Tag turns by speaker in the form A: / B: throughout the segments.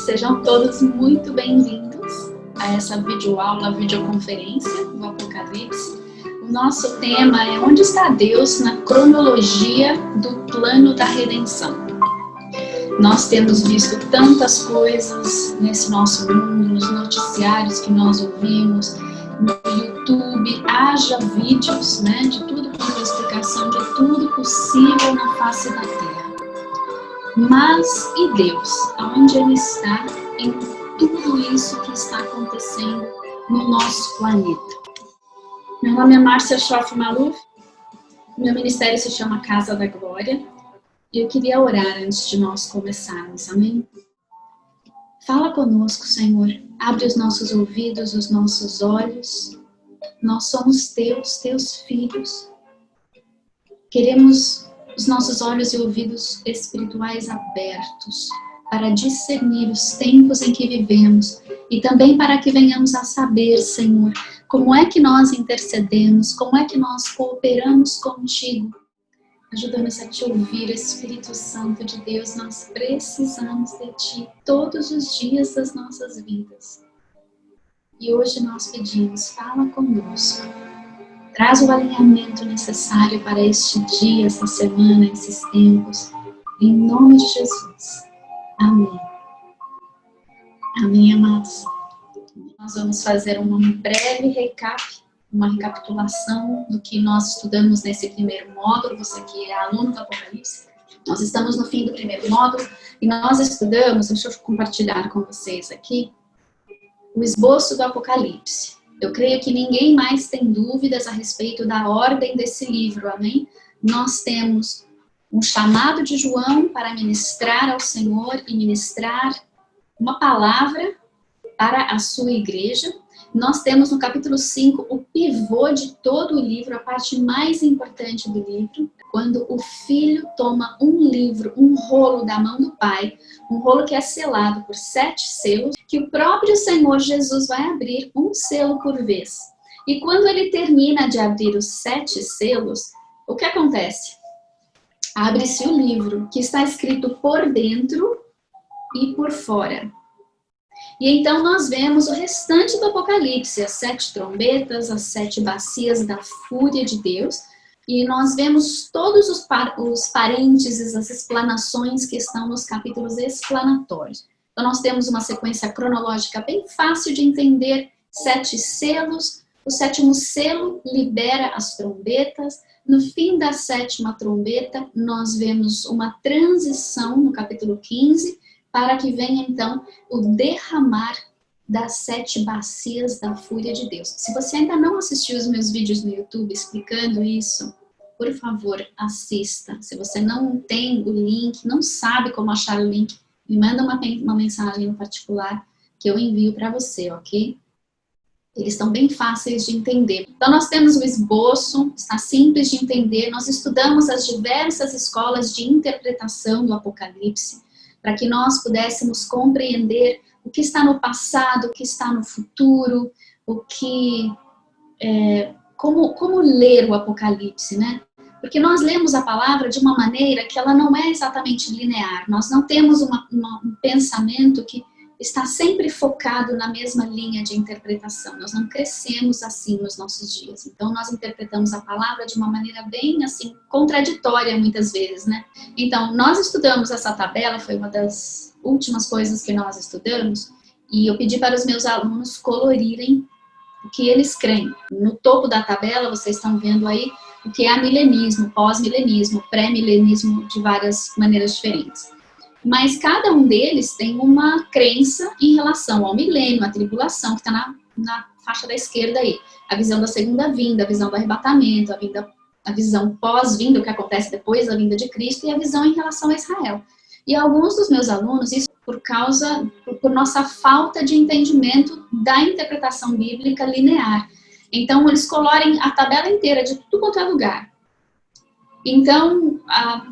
A: Sejam todos muito bem-vindos a essa videoaula, videoconferência do Apocalipse. O nosso tema é Onde está Deus na cronologia do plano da redenção? Nós temos visto tantas coisas nesse nosso mundo, nos noticiários que nós ouvimos, no YouTube, haja vídeos, de tudo quanto é explicação de tudo possível na face da Terra. Mas e Deus? Aonde Ele está em tudo isso que está acontecendo no nosso planeta? Meu nome é Márcia Schoff Maluf, meu ministério se chama Casa da Glória, e eu queria orar antes de nós começarmos, amém? Fala conosco, Senhor, abre os nossos ouvidos, os nossos olhos, nós somos teus filhos, queremos os nossos olhos e ouvidos espirituais abertos para discernir os tempos em que vivemos e também para que venhamos a saber, Senhor, como é que nós intercedemos, como é que nós cooperamos contigo. Ajuda-nos a te ouvir, Espírito Santo de Deus, nós precisamos de ti todos os dias das nossas vidas. E hoje nós pedimos, fala conosco. Traz o alinhamento necessário para este dia, essa semana, esses tempos. Em nome de Jesus. Amém. Amém, amados. Nós vamos fazer um breve recap, uma recapitulação do que nós estudamos nesse primeiro módulo. Você que é aluno do Apocalipse. Nós estamos no fim do primeiro módulo e nós estudamos, deixa eu compartilhar com vocês aqui, o esboço do Apocalipse. Eu creio que ninguém mais tem dúvidas a respeito da ordem desse livro, amém? Nós temos um chamado de João para ministrar ao Senhor e ministrar uma palavra para a sua igreja. Nós temos no capítulo 5 o pivô de todo o livro, a parte mais importante do livro, quando o filho toma um livro, um rolo da mão do pai, um rolo que é selado por 7 selos, que o próprio Senhor Jesus vai abrir um selo por vez. E quando ele termina de abrir os 7 selos, o que acontece? Abre-se o livro, que está escrito por dentro e por fora. E então nós vemos o restante do Apocalipse, as 7 trombetas, as 7 bacias da fúria de Deus, e nós vemos todos os parênteses, as explanações que estão nos capítulos explanatórios. Então nós temos uma sequência cronológica bem fácil de entender, 7 selos, o 7º selo libera as trombetas, no fim da 7ª trombeta nós vemos uma transição no capítulo 15, para que venha então o derramar das 7 bacias da fúria de Deus. Se você ainda não assistiu os meus vídeos no YouTube explicando isso, por favor, assista. Se você não tem o link, não sabe como achar o link, me manda uma mensagem no particular que eu envio para você, ok? Eles estão bem fáceis de entender. Então nós temos o esboço, está simples de entender. Nós estudamos as diversas escolas de interpretação do Apocalipse, para que nós pudéssemos compreender o que está no passado, o que está no futuro, como ler o Apocalipse, Porque nós lemos a palavra de uma maneira que ela não é exatamente linear. Nós não temos um pensamento que está sempre focado na mesma linha de interpretação. Nós não crescemos assim nos nossos dias. Então nós interpretamos a palavra de uma maneira bem assim contraditória muitas vezes, Então nós estudamos essa tabela, foi uma das últimas coisas que nós estudamos, e eu pedi para os meus alunos colorirem o que eles creem. No topo da tabela vocês estão vendo aí o que é milenismo, pós-milenismo, pré-milenismo, de várias maneiras diferentes. Mas cada um deles tem uma crença em relação ao milênio, à tribulação, que está na faixa da esquerda aí. A visão da segunda vinda, a visão do arrebatamento, a visão pós-vinda, o que acontece depois da vinda de Cristo, e a visão em relação a Israel. E alguns dos meus alunos, isso por nossa falta de entendimento da interpretação bíblica linear. Então, eles colorem a tabela inteira de tudo quanto é lugar. Então,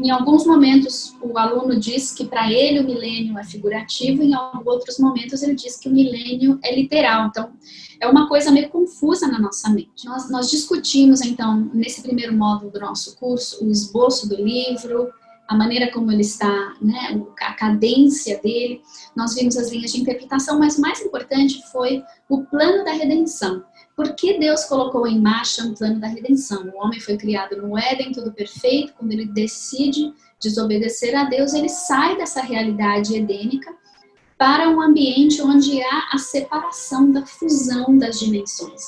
A: em alguns momentos, o aluno diz que para ele o milênio é figurativo, e em outros momentos ele diz que o milênio é literal. Então, é uma coisa meio confusa na nossa mente. Nós discutimos, então, nesse primeiro módulo do nosso curso, o esboço do livro, a maneira como ele está, né, a cadência dele. Nós vimos as linhas de interpretação, mas o mais importante foi o plano da redenção. Por que Deus colocou em marcha um plano da redenção? O homem foi criado no Éden, tudo perfeito. Quando ele decide desobedecer a Deus, ele sai dessa realidade edênica para um ambiente onde há a separação da fusão das dimensões.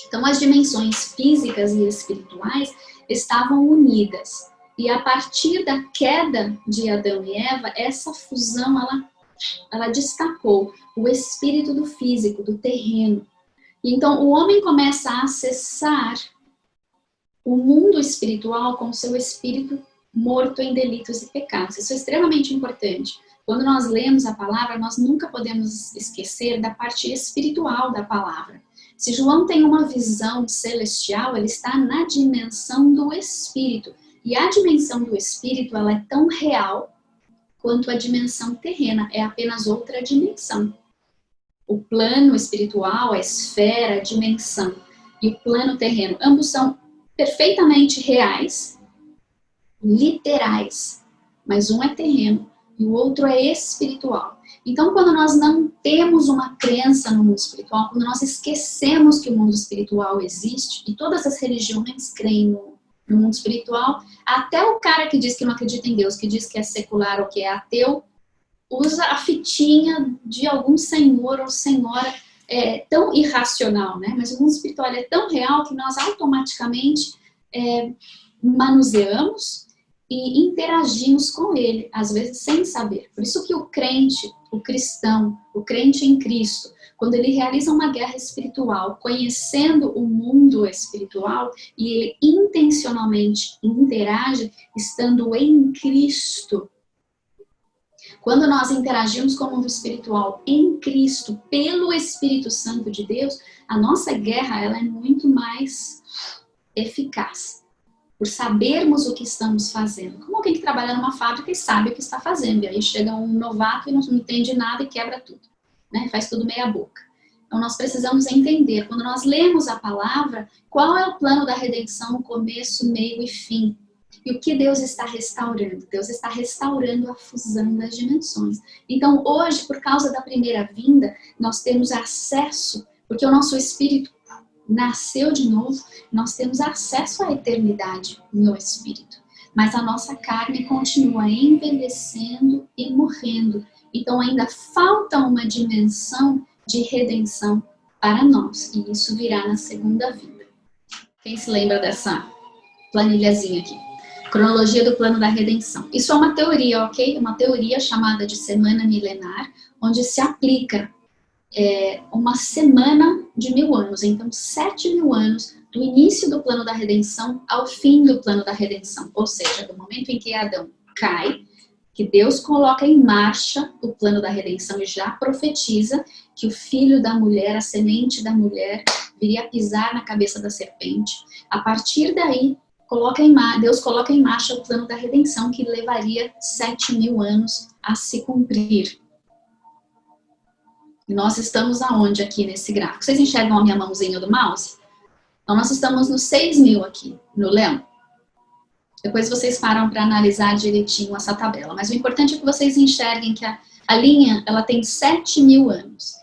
A: Então, as dimensões físicas e espirituais estavam unidas. E a partir da queda de Adão e Eva, essa fusão, ela destacou o espírito do físico, do terreno. Então, o homem começa a acessar o mundo espiritual com o seu espírito morto em delitos e pecados. Isso é extremamente importante. Quando nós lemos a palavra, nós nunca podemos esquecer da parte espiritual da palavra. Se João tem uma visão celestial, ele está na dimensão do espírito. E a dimensão do espírito, ela é tão real quanto a dimensão terrena. É apenas outra dimensão. O plano espiritual, a esfera, a dimensão e o plano terreno, ambos são perfeitamente reais, literais, mas um é terreno e o outro é espiritual. Então, quando nós não temos uma crença no mundo espiritual, quando nós esquecemos que o mundo espiritual existe, e todas as religiões creem no mundo espiritual, até o cara que diz que não acredita em Deus, que diz que é secular ou que é ateu, usa a fitinha de algum senhor ou senhora tão irracional, né? Mas o mundo espiritual é tão real que nós automaticamente manuseamos e interagimos com ele, às vezes sem saber. Por isso que o crente, o cristão, o crente em Cristo, quando ele realiza uma guerra espiritual, conhecendo o mundo espiritual, e ele intencionalmente interage estando em Cristo. Quando nós interagimos com o mundo espiritual em Cristo, pelo Espírito Santo de Deus, a nossa guerra ela é muito mais eficaz. Por sabermos o que estamos fazendo. Como alguém que trabalha numa fábrica e sabe o que está fazendo. E aí chega um novato e não entende nada e quebra tudo. Né? Faz tudo meia boca. Então nós precisamos entender, quando nós lemos a palavra, qual é o plano da redenção, começo, meio e fim. E o que Deus está restaurando? Deus está restaurando a fusão das dimensões. Então hoje, por causa da primeira vinda, nós temos acesso, porque o nosso espírito nasceu de novo, nós temos acesso à eternidade no Espírito. Mas a nossa carne continua envelhecendo e morrendo. Então ainda falta uma dimensão de redenção para nós. E isso virá na segunda vinda. Quem se lembra dessa planilhazinha aqui? Cronologia do plano da redenção. Isso é uma teoria, ok? Uma teoria chamada de semana milenar, onde se aplica uma semana de 1000 anos, então 7.000 anos do início do plano da redenção ao fim do plano da redenção, ou seja, do momento em que Adão cai, que Deus coloca em marcha o plano da redenção e já profetiza que o filho da mulher, a semente da mulher, viria a pisar na cabeça da serpente. A partir daí, Deus coloca em marcha o plano da redenção que levaria 7.000 anos a se cumprir. E nós estamos aonde aqui nesse gráfico? Vocês enxergam a minha mãozinha do mouse? Então, nós estamos no 6.000 aqui, no leão. Depois vocês param para analisar direitinho essa tabela. Mas o importante é que vocês enxerguem que a linha ela tem 7.000 anos.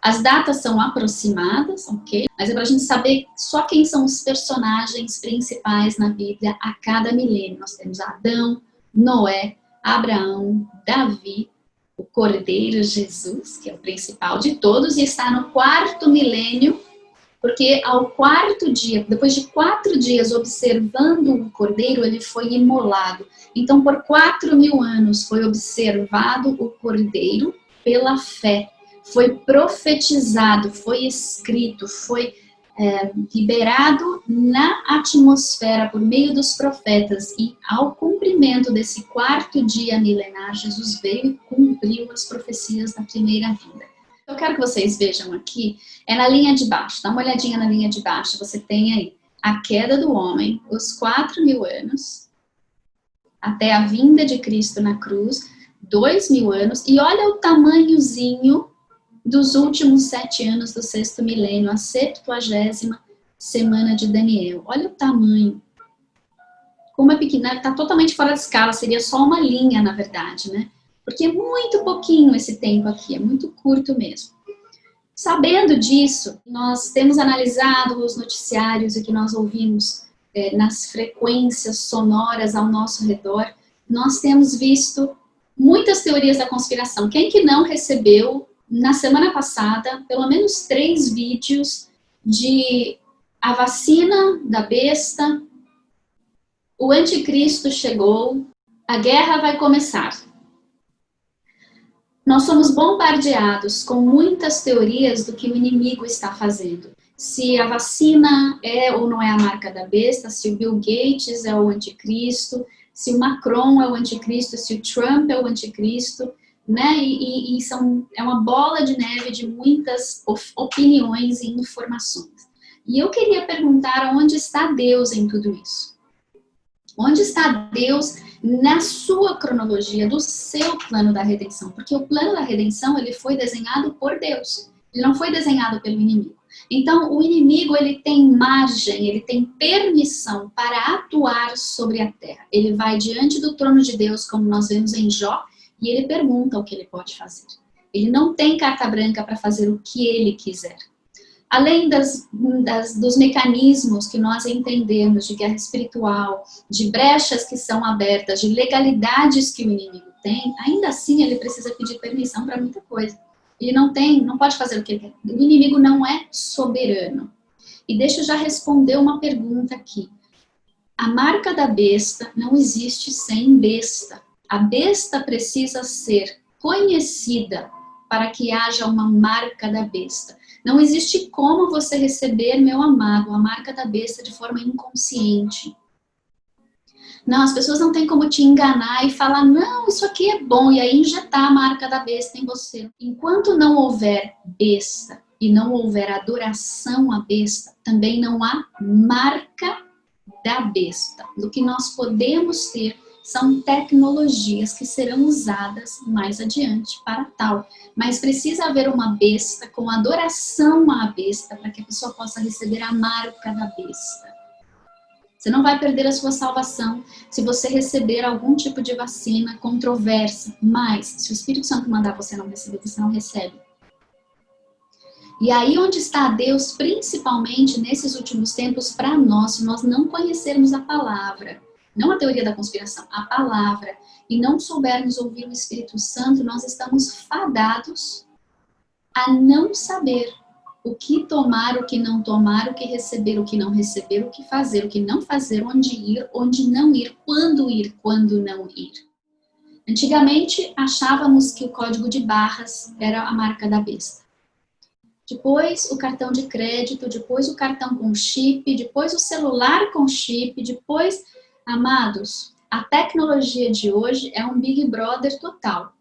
A: As datas são aproximadas, ok? Mas é para a gente saber só quem são os personagens principais na Bíblia a cada milênio. Nós temos Adão, Noé, Abraão, Davi, o Cordeiro Jesus, que é o principal de todos, e está no 4º milênio, porque ao 4º dia, depois de 4 dias observando o Cordeiro, ele foi imolado. Então, por 4.000 anos foi observado o Cordeiro pela fé, foi profetizado, foi escrito, foi liberado na atmosfera por meio dos profetas, e ao cumprimento desse 4º dia milenar, Jesus veio e cumpriu as profecias da primeira vinda. Eu quero que vocês vejam aqui, na linha de baixo, dá uma olhadinha na linha de baixo, você tem aí a queda do homem, os 4.000 anos, até a vinda de Cristo na cruz, 2.000 anos, e olha o tamanhozinho dos últimos 7 anos do 6º milênio, a 70ª semana de Daniel. Olha o tamanho. como é pequena, está totalmente fora de escala, seria só uma linha, na verdade, né? Porque é muito pouquinho esse tempo aqui, é muito curto mesmo. Sabendo disso, nós temos analisado os noticiários e que nós ouvimos nas frequências sonoras ao nosso redor, nós temos visto muitas teorias da conspiração. Quem que não recebeu, na semana passada, pelo menos 3 vídeos de a vacina da besta, o anticristo chegou, a guerra vai começar. Nós somos bombardeados com muitas teorias do que o inimigo está fazendo. Se a vacina é ou não é a marca da besta, se o Bill Gates é o anticristo, se o Macron é o anticristo, se o Trump é o anticristo, né? É uma bola de neve de muitas opiniões e informações. E eu queria perguntar onde está Deus em tudo isso? Onde está Deus na sua cronologia, do seu plano da redenção? Porque o plano da redenção, ele foi desenhado por Deus. Ele não foi desenhado pelo inimigo. Então, o inimigo, ele tem margem, ele tem permissão para atuar sobre a terra. Ele vai diante do trono de Deus, como nós vemos em Jó, e ele pergunta o que ele pode fazer. Ele não tem carta branca para fazer o que ele quiser. Além dos mecanismos que nós entendemos de guerra espiritual, de brechas que são abertas, de legalidades que o inimigo tem, ainda assim ele precisa pedir permissão para muita coisa. Ele não pode fazer o que ele quer. O inimigo não é soberano. E deixa eu já responder uma pergunta aqui. A marca da besta não existe sem besta. A besta precisa ser conhecida para que haja uma marca da besta. Não existe como você receber, meu amado, a marca da besta de forma inconsciente. Não, as pessoas não têm como te enganar e falar, não, isso aqui é bom, e aí injetar a marca da besta em você. Enquanto não houver besta e não houver adoração à besta, também não há marca da besta. O que nós podemos ter são tecnologias que serão usadas mais adiante para tal. Mas precisa haver uma besta com adoração à besta para que a pessoa possa receber a marca da besta. Você não vai perder a sua salvação se você receber algum tipo de vacina controversa, mas se o Espírito Santo mandar você não receber, você não recebe. E aí onde está Deus, principalmente nesses últimos tempos, para nós, se nós não conhecermos a palavra, não a teoria da conspiração, a palavra, e não soubermos ouvir o Espírito Santo, nós estamos fadados a não saber o que tomar, o que não tomar, o que receber, o que não receber, o que fazer, o que não fazer, onde ir, onde não ir, quando não ir. Antigamente, achávamos que o código de barras era a marca da besta. Depois o cartão de crédito, depois o cartão com chip, depois o celular com chip, depois... Amados, a tecnologia de hoje é um Big Brother total.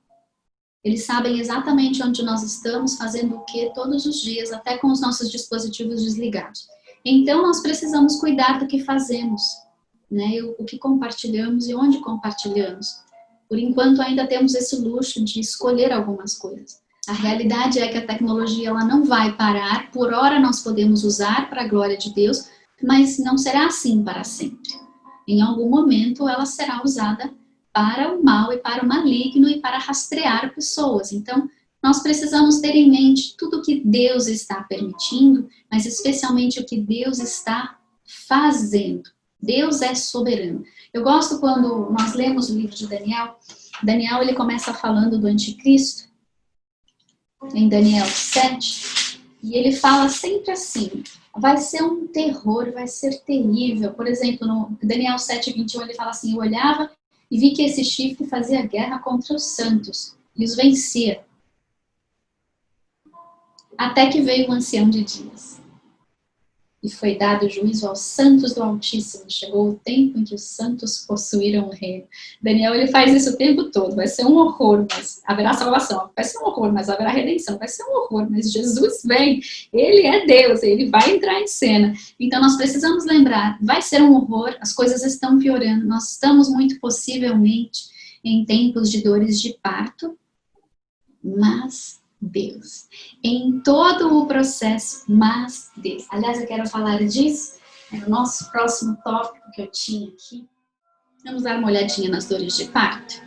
A: Eles sabem exatamente onde nós estamos, fazendo o que todos os dias, até com os nossos dispositivos desligados. Então, nós precisamos cuidar do que fazemos, né? O que compartilhamos e onde compartilhamos. Por enquanto, ainda temos esse luxo de escolher algumas coisas. A realidade é que a tecnologia ela não vai parar. Por hora, nós podemos usar para a glória de Deus, mas não será assim para sempre. Em algum momento, ela será usada para o mal e para o maligno e para rastrear pessoas. Então, nós precisamos ter em mente tudo o que Deus está permitindo, mas especialmente o que Deus está fazendo. Deus é soberano. Eu gosto quando nós lemos o livro de Daniel. Daniel, ele começa falando do anticristo, em Daniel 7, e ele fala sempre assim... Vai ser um terror, vai ser terrível. Por exemplo, no Daniel 7:21, ele fala assim, eu olhava e vi que esse chifre fazia guerra contra os santos e os vencia. Até que veio o ancião de dias. E foi dado juízo aos santos do Altíssimo. Chegou o tempo em que os santos possuíram o reino. Daniel, ele faz isso o tempo todo. Vai ser um horror, mas haverá salvação. Vai ser um horror, mas haverá redenção. Vai ser um horror, mas Jesus vem. Ele é Deus, ele vai entrar em cena. Então, nós precisamos lembrar, vai ser um horror, as coisas estão piorando. Nós estamos muito possivelmente em tempos de dores de parto, mas... Deus. Em todo o processo, mas Deus. Aliás, eu quero falar disso. É o nosso próximo tópico que eu tinha aqui. Vamos dar uma olhadinha nas dores de parto.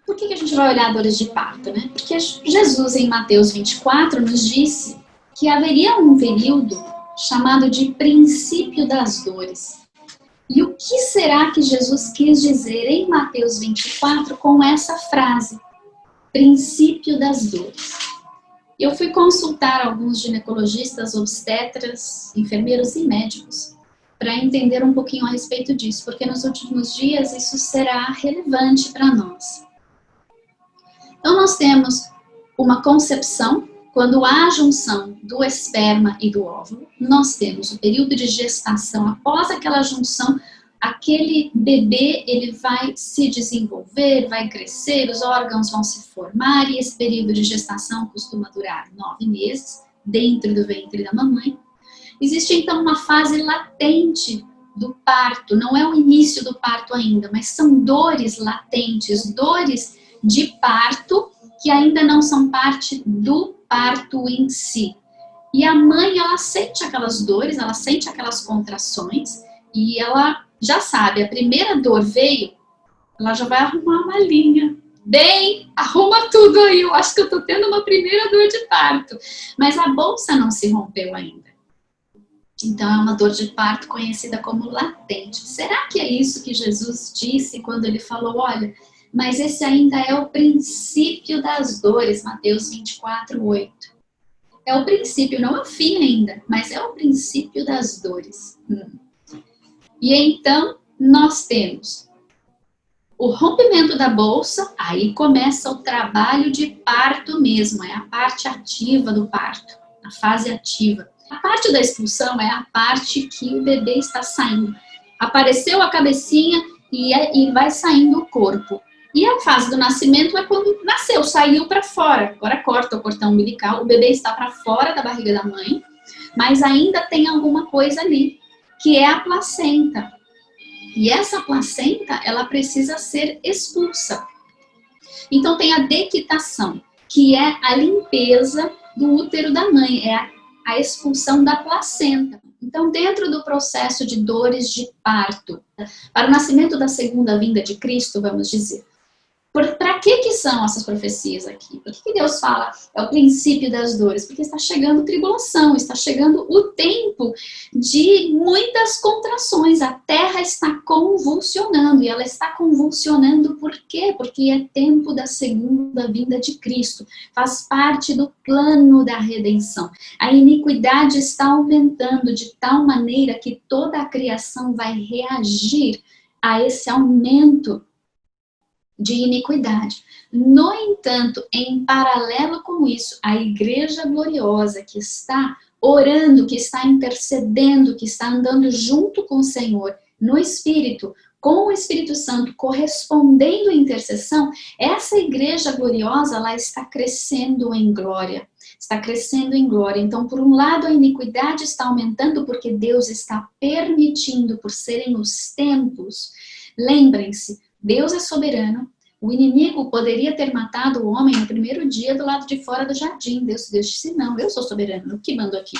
A: Por que a gente vai olhar dores de parto, né? Porque Jesus, em Mateus 24, nos disse que haveria um período chamado de princípio das dores. E o que será que Jesus quis dizer em Mateus 24 com essa frase? Princípio das dores. Eu fui consultar alguns ginecologistas, obstetras, enfermeiros e médicos para entender um pouquinho a respeito disso, porque nos últimos dias isso será relevante para nós. Então nós temos uma concepção, quando há a junção do esperma e do óvulo, nós temos o período de gestação. Após aquela junção, aquele bebê ele vai se desenvolver, vai crescer, os órgãos vão se formar e esse período de gestação costuma durar 9 meses dentro do ventre da mamãe. Existe então uma fase latente do parto, não é o início do parto ainda, mas são dores latentes, dores de parto que ainda não são parte do parto em si. E a mãe, ela sente aquelas dores, ela sente aquelas contrações e ela já sabe, a primeira dor veio, ela já vai arrumar uma linha. Bem, arruma tudo aí, eu acho que eu tô tendo uma primeira dor de parto. Mas a bolsa não se rompeu ainda. Então é uma dor de parto conhecida como latente. Será que é isso que Jesus disse quando ele falou, olha, mas esse ainda é o princípio das dores, Mateus 24, 8. É o princípio, não é o fim ainda, mas é o princípio das dores. E então, nós temos o rompimento da bolsa, aí começa o trabalho de parto mesmo, é a parte ativa do parto, a fase ativa. A parte da expulsão é a parte que o bebê está saindo. Apareceu a cabecinha e vai saindo o corpo. E a fase do nascimento é quando nasceu, saiu para fora. Agora corta o cordão umbilical, o bebê está para fora da barriga da mãe, mas ainda tem alguma coisa ali, que é a placenta. E essa placenta, ela precisa ser expulsa. Então tem a dequitação, que é a limpeza do útero da mãe, é a expulsão da placenta. Então, dentro do processo de dores de parto, para o nascimento da segunda vinda de Cristo, vamos dizer, para que são essas profecias aqui? Por que Deus fala é o princípio das dores? Porque está chegando tribulação, está chegando o tempo de muitas contrações. A terra está convulsionando e ela está convulsionando por quê? Porque é tempo da segunda vinda de Cristo. Faz parte do plano da redenção. A iniquidade está aumentando de tal maneira que toda a criação vai reagir a esse aumento de iniquidade. No entanto, em paralelo com isso, a igreja gloriosa que está orando, que está intercedendo, que está andando junto com o Senhor no Espírito, com o Espírito Santo, correspondendo à intercessão, essa igreja gloriosa, ela está crescendo em glória. Está crescendo em glória. Então, por um lado, a iniquidade está aumentando porque Deus está permitindo, por serem os tempos. Lembrem-se, Deus é soberano. O inimigo poderia ter matado o homem no primeiro dia do lado de fora do jardim. Deus disse, não, eu sou soberano, o que mando aqui?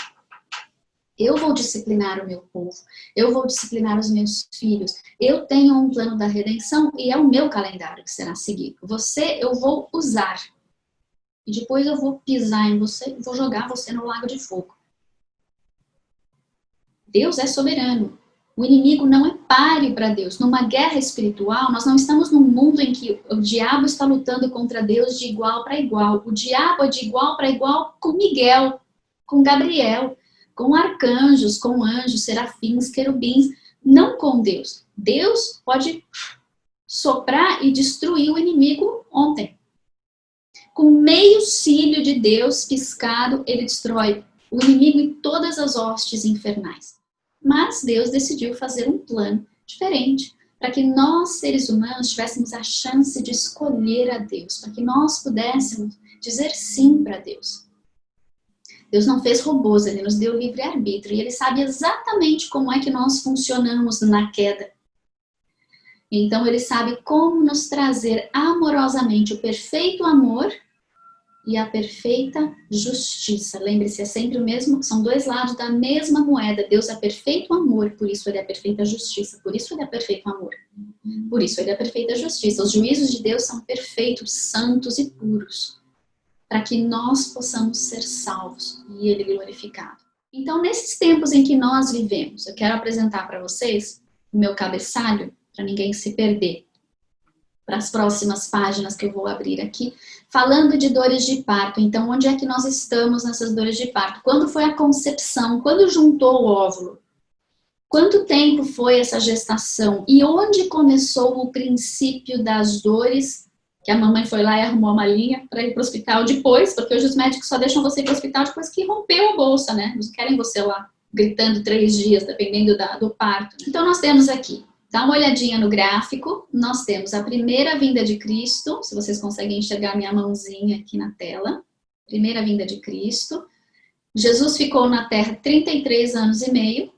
A: Eu vou disciplinar o meu povo, eu vou disciplinar os meus filhos. Eu tenho um plano da redenção e é o meu calendário que será seguido. Você, eu vou usar. E depois eu vou pisar em você, vou jogar você no lago de fogo. Deus é soberano. O inimigo não é páreo para Deus. Numa guerra espiritual, nós não estamos num mundo em que o diabo está lutando contra Deus de igual para igual. O diabo é de igual para igual com Miguel, com Gabriel, com arcanjos, com anjos, serafins, querubins, não com Deus. Deus pode soprar e destruir o inimigo ontem. Com meio cílio de Deus piscado, ele destrói o inimigo e todas as hostes infernais. Mas Deus decidiu fazer um plano diferente, para que nós, seres humanos, tivéssemos a chance de escolher a Deus, para que nós pudéssemos dizer sim para Deus. Deus não fez robôs, Ele nos deu livre-arbítrio, e Ele sabe exatamente como é que nós funcionamos na queda. Então, Ele sabe como nos trazer amorosamente o perfeito amor e a perfeita justiça. Lembre-se, é sempre o mesmo, são dois lados da mesma moeda. Deus é perfeito amor, por isso ele é perfeita justiça. Por isso ele é perfeito amor. Por isso ele é perfeita justiça. Os juízos de Deus são perfeitos, santos e puros, para que nós possamos ser salvos e ele glorificado. Então, nesses tempos em que nós vivemos, eu quero apresentar para vocês o meu cabeçalho, para ninguém se perder, para as próximas páginas que eu vou abrir aqui, falando de dores de parto. Então, onde é que nós estamos nessas dores de parto? Quando foi a concepção? Quando juntou o óvulo? Quanto tempo foi essa gestação? E onde começou o princípio das dores? Que a mamãe foi lá e arrumou uma linha para ir para o hospital depois, porque hoje os médicos só deixam você ir para o hospital depois que rompeu a bolsa, né? Eles querem você lá gritando 3 dias, dependendo do parto. Então, nós temos aqui, dá uma olhadinha no gráfico, nós temos a primeira vinda de Cristo, se vocês conseguem enxergar minha mãozinha aqui na tela, primeira vinda de Cristo. Jesus ficou na Terra 33 anos e meio,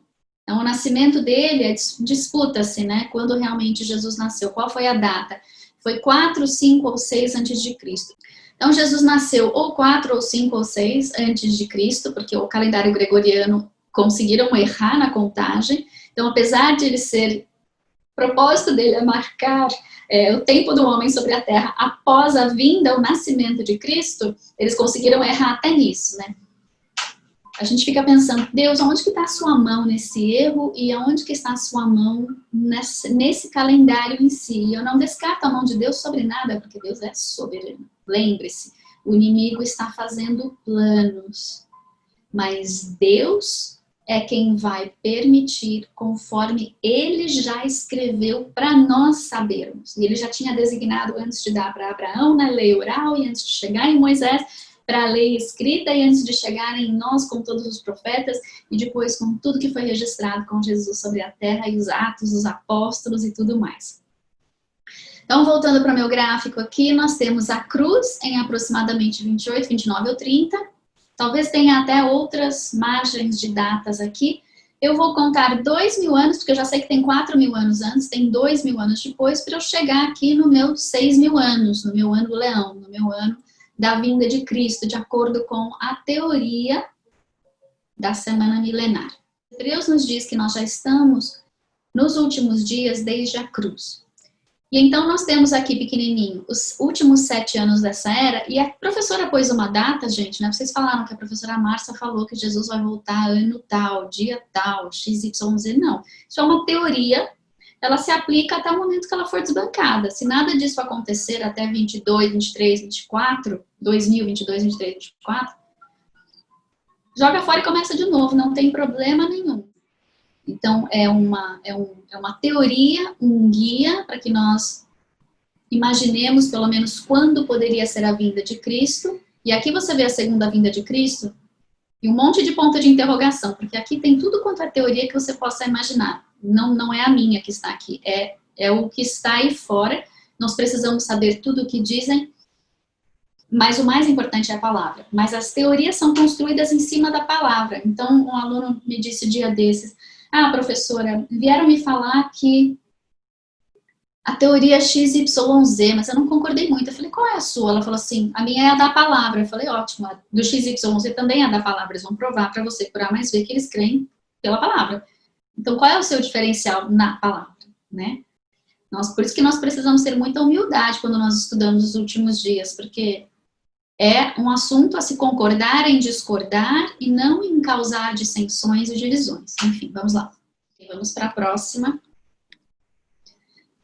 A: então o nascimento dele, disputa-se, né, quando realmente Jesus nasceu, qual foi a data? Foi 4, 5 ou 6 antes de Cristo. Então Jesus nasceu ou 4 ou 5 ou 6 antes de Cristo, porque o calendário gregoriano conseguiram errar na contagem. Então, apesar de ele ser, o propósito dele é marcar o tempo do homem sobre a terra após a vinda, o nascimento de Cristo, eles conseguiram errar até nisso, né? A gente fica pensando, Deus, onde que está a sua mão nesse erro e aonde que está a sua mão nesse calendário em si? E eu não descarto a mão de Deus sobre nada, porque Deus é soberano. Lembre-se, o inimigo está fazendo planos, mas Deus é quem vai permitir conforme ele já escreveu para nós sabermos. E ele já tinha designado antes de dar para Abraão na lei oral e antes de chegar em Moisés, para a lei escrita e antes de chegar em nós com todos os profetas e depois com tudo que foi registrado com Jesus sobre a terra e os atos, os apóstolos e tudo mais. Então, voltando para o meu gráfico aqui, nós temos a cruz em aproximadamente 28, 29 ou 30. Talvez tenha até outras margens de datas aqui. Eu vou contar 2.000 anos, porque eu já sei que tem 4.000 anos antes, tem 2.000 anos depois, para eu chegar aqui no meu 6.000 anos, no meu ano do leão, no meu ano da vinda de Cristo, de acordo com a teoria da semana milenar. Deus nos diz que nós já estamos nos últimos dias desde a cruz. E então nós temos aqui pequenininho os últimos 7 anos dessa era, e a professora pôs uma data, gente, né? Vocês falaram que a professora Márcia falou que Jesus vai voltar ano tal, dia tal, XYZ, não. Isso é uma teoria, ela se aplica até o momento que ela for desbancada. Se nada disso acontecer até 22, 23, 24, 2022, 23, 24, joga fora e começa de novo, não tem problema nenhum. Então, é uma teoria, um guia para que nós imaginemos pelo menos quando poderia ser a vinda de Cristo. E aqui você vê a segunda vinda de Cristo e um monte de ponto de interrogação, porque aqui tem tudo quanto é teoria que você possa imaginar. Não é a minha que está aqui, é o que está aí fora. Nós precisamos saber tudo o que dizem, mas o mais importante é a palavra. Mas as teorias são construídas em cima da palavra. Então, um aluno me disse um dia desses, professora, vieram me falar que a teoria XYZ, mas eu não concordei muito. Eu falei, qual é a sua? Ela falou assim, a minha é a da palavra. Eu falei, ótimo, a do XYZ também é a da palavra. Eles vão provar para você, por A mais B, que eles creem pela palavra. Então, qual é o seu diferencial na palavra, né? Por isso que nós precisamos ter muita humildade quando nós estudamos os últimos dias, porque é um assunto a se concordar em discordar e não em causar dissensões e divisões. Enfim, vamos lá. Vamos para a próxima.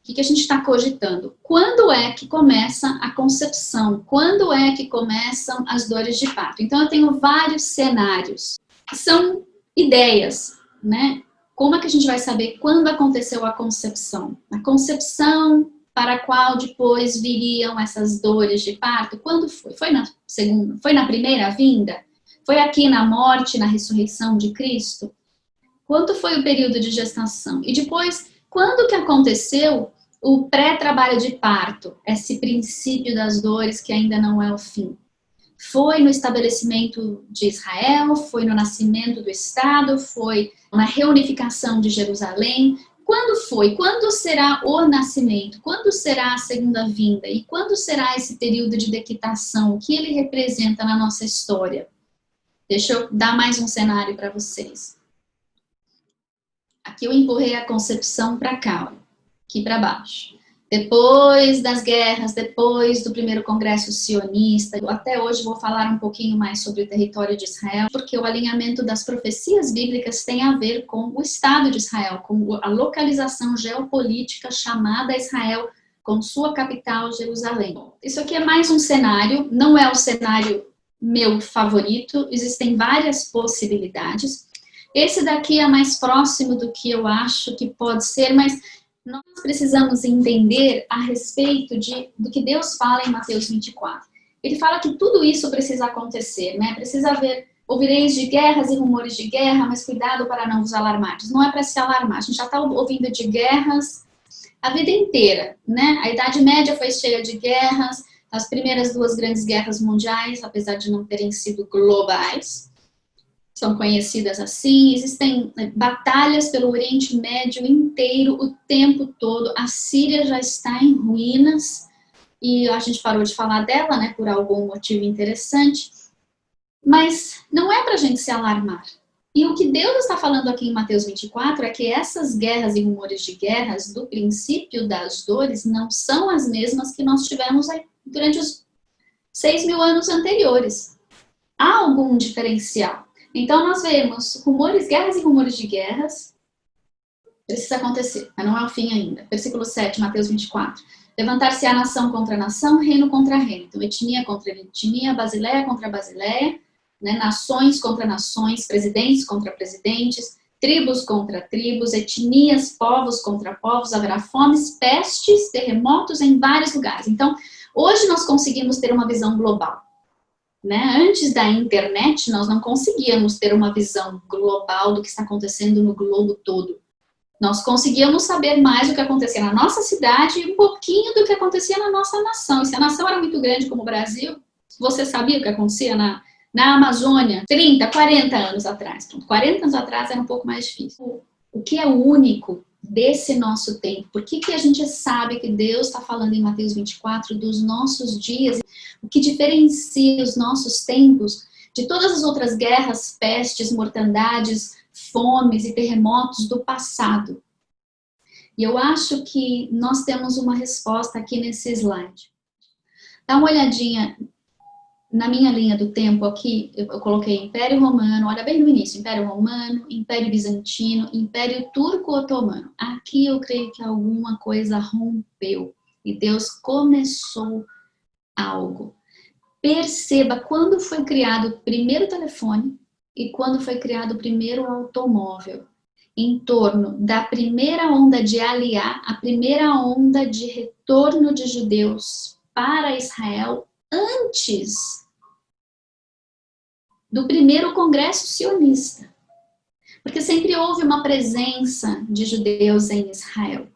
A: O que a gente está cogitando? Quando é que começa a concepção? Quando é que começam as dores de parto? Então, eu tenho vários cenários. São ideias, né? Como é que a gente vai saber quando aconteceu a concepção? A concepção para a qual depois viriam essas dores de parto? Quando foi? Foi na segunda? Foi na primeira vinda? Foi aqui na morte, na ressurreição de Cristo? Quanto foi o período de gestação? E depois, quando que aconteceu o pré-trabalho de parto? Esse princípio das dores que ainda não é o fim. Foi no estabelecimento de Israel, foi no nascimento do Estado, foi na reunificação de Jerusalém, quando foi? Quando será o nascimento? Quando será a segunda vinda? E quando será esse período de dequitação? O que ele representa na nossa história? Deixa eu dar mais um cenário para vocês. Aqui eu empurrei a concepção para cá, ó, aqui para baixo. Depois das guerras, depois do primeiro congresso sionista, até hoje vou falar um pouquinho mais sobre o território de Israel, porque o alinhamento das profecias bíblicas tem a ver com o Estado de Israel, com a localização geopolítica chamada Israel, com sua capital, Jerusalém. Isso aqui é mais um cenário, não é o cenário meu favorito, existem várias possibilidades. Esse daqui é mais próximo do que eu acho que pode ser, mas nós precisamos entender a respeito do que Deus fala em Mateus 24. Ele fala que tudo isso precisa acontecer, né? Precisa haver, ouvireis de guerras e rumores de guerra, mas cuidado para não vos alarmardes. Não é para se alarmar, a gente já está ouvindo de guerras a vida inteira, né? A Idade Média foi cheia de guerras, as primeiras duas grandes guerras mundiais, apesar de não terem sido globais, são conhecidas assim. Existem batalhas pelo Oriente Médio inteiro, o tempo todo. A Síria já está em ruínas, e a gente parou de falar dela, né, por algum motivo interessante. Mas não é para a gente se alarmar. E o que Deus está falando aqui em Mateus 24 é que essas guerras e rumores de guerras do princípio das dores não são as mesmas que nós tivemos durante os 6.000 anos anteriores. Há algum diferencial. Então nós vemos guerras e rumores de guerras, precisa acontecer, mas não é o fim ainda. Versículo 7, Mateus 24. Levantar-se-á nação contra nação, reino contra reino. Então etnia contra etnia, basileia contra basileia, né? Nações contra nações, presidentes contra presidentes, tribos contra tribos, etnias, povos contra povos, haverá fomes, pestes, terremotos em vários lugares. Então hoje nós conseguimos ter uma visão global. Né? Antes da internet, nós não conseguíamos ter uma visão global do que está acontecendo no globo todo. Nós conseguíamos saber mais do que acontecia na nossa cidade e um pouquinho do que acontecia na nossa nação. E se a nação era muito grande como o Brasil, você sabia o que acontecia na Amazônia 30, 40 anos atrás. 40 anos atrás era um pouco mais difícil. O que é único desse nosso tempo? Por que a gente sabe que Deus está falando em Mateus 24 dos nossos dias? O que diferencia os nossos tempos de todas as outras guerras, pestes, mortandades, fomes e terremotos do passado? E eu acho que nós temos uma resposta aqui nesse slide. Dá uma olhadinha na minha linha do tempo aqui, eu coloquei Império Romano, olha bem no início, Império Romano, Império Bizantino, Império Turco-Otomano. Aqui eu creio que alguma coisa rompeu e Deus começou algo. Perceba quando foi criado o primeiro telefone e quando foi criado o primeiro automóvel. Em torno da primeira onda de Aliá, a primeira onda de retorno de judeus para Israel antes do primeiro congresso sionista. Porque sempre houve uma presença de judeus em Israel.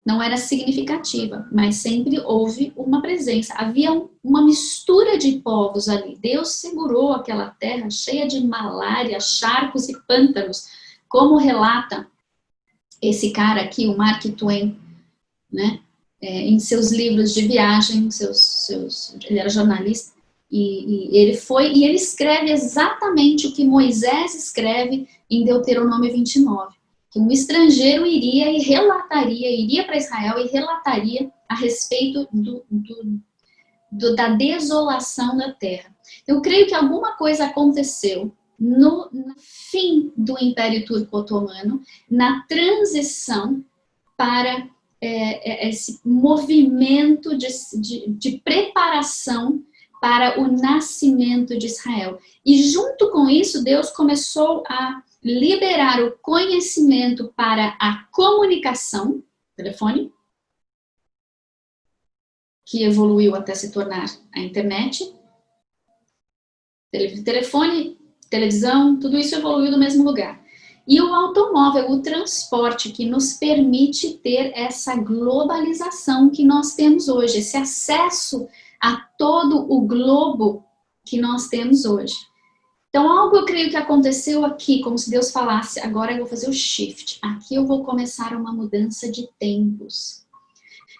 A: Não era significativa, mas sempre houve uma presença. Havia uma mistura de povos ali. Deus segurou aquela terra cheia de malária, charcos e pântanos, como relata esse cara aqui, o Mark Twain, né? Em seus livros de viagem, ele era jornalista, e ele escreve exatamente o que Moisés escreve em Deuteronômio 29. Que um estrangeiro iria para Israel e relataria a respeito da desolação da terra. Eu creio que alguma coisa aconteceu no fim do Império Turco-Otomano, na transição para esse movimento de preparação para o nascimento de Israel. E junto com isso, Deus começou a liberar o conhecimento para a comunicação, telefone, que evoluiu até se tornar a internet, telefone, televisão, tudo isso evoluiu do mesmo lugar. E o automóvel, o transporte, que nos permite ter essa globalização que nós temos hoje, esse acesso a todo o globo que nós temos hoje. Então, algo eu creio que aconteceu aqui, como se Deus falasse, agora eu vou fazer o shift. Aqui eu vou começar uma mudança de tempos.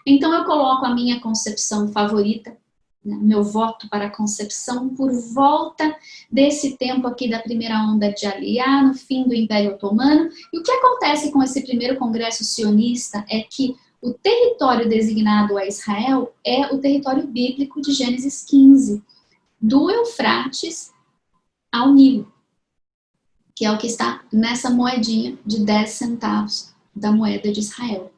A: Então, eu coloco a minha concepção favorita, né, meu voto para a concepção, por volta desse tempo aqui da primeira onda de Aliyah, no fim do Império Otomano. E o que acontece com esse primeiro congresso sionista é que o território designado a Israel é o território bíblico de Gênesis 15, do Eufrates ao Nilo, que é o que está nessa moedinha de 10 centavos da moeda de Israel.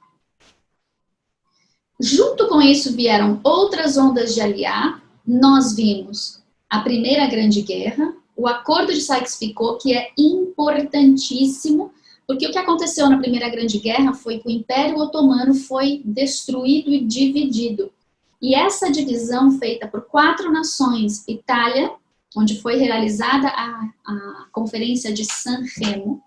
A: Junto com isso vieram outras ondas de Aliyah. Nós vimos a Primeira Grande Guerra, o Acordo de Sykes-Picot, que é importantíssimo, porque o que aconteceu na Primeira Grande Guerra foi que o Império Otomano foi destruído e dividido. E essa divisão feita por 4 nações, Itália, onde foi realizada a Conferência de San Remo,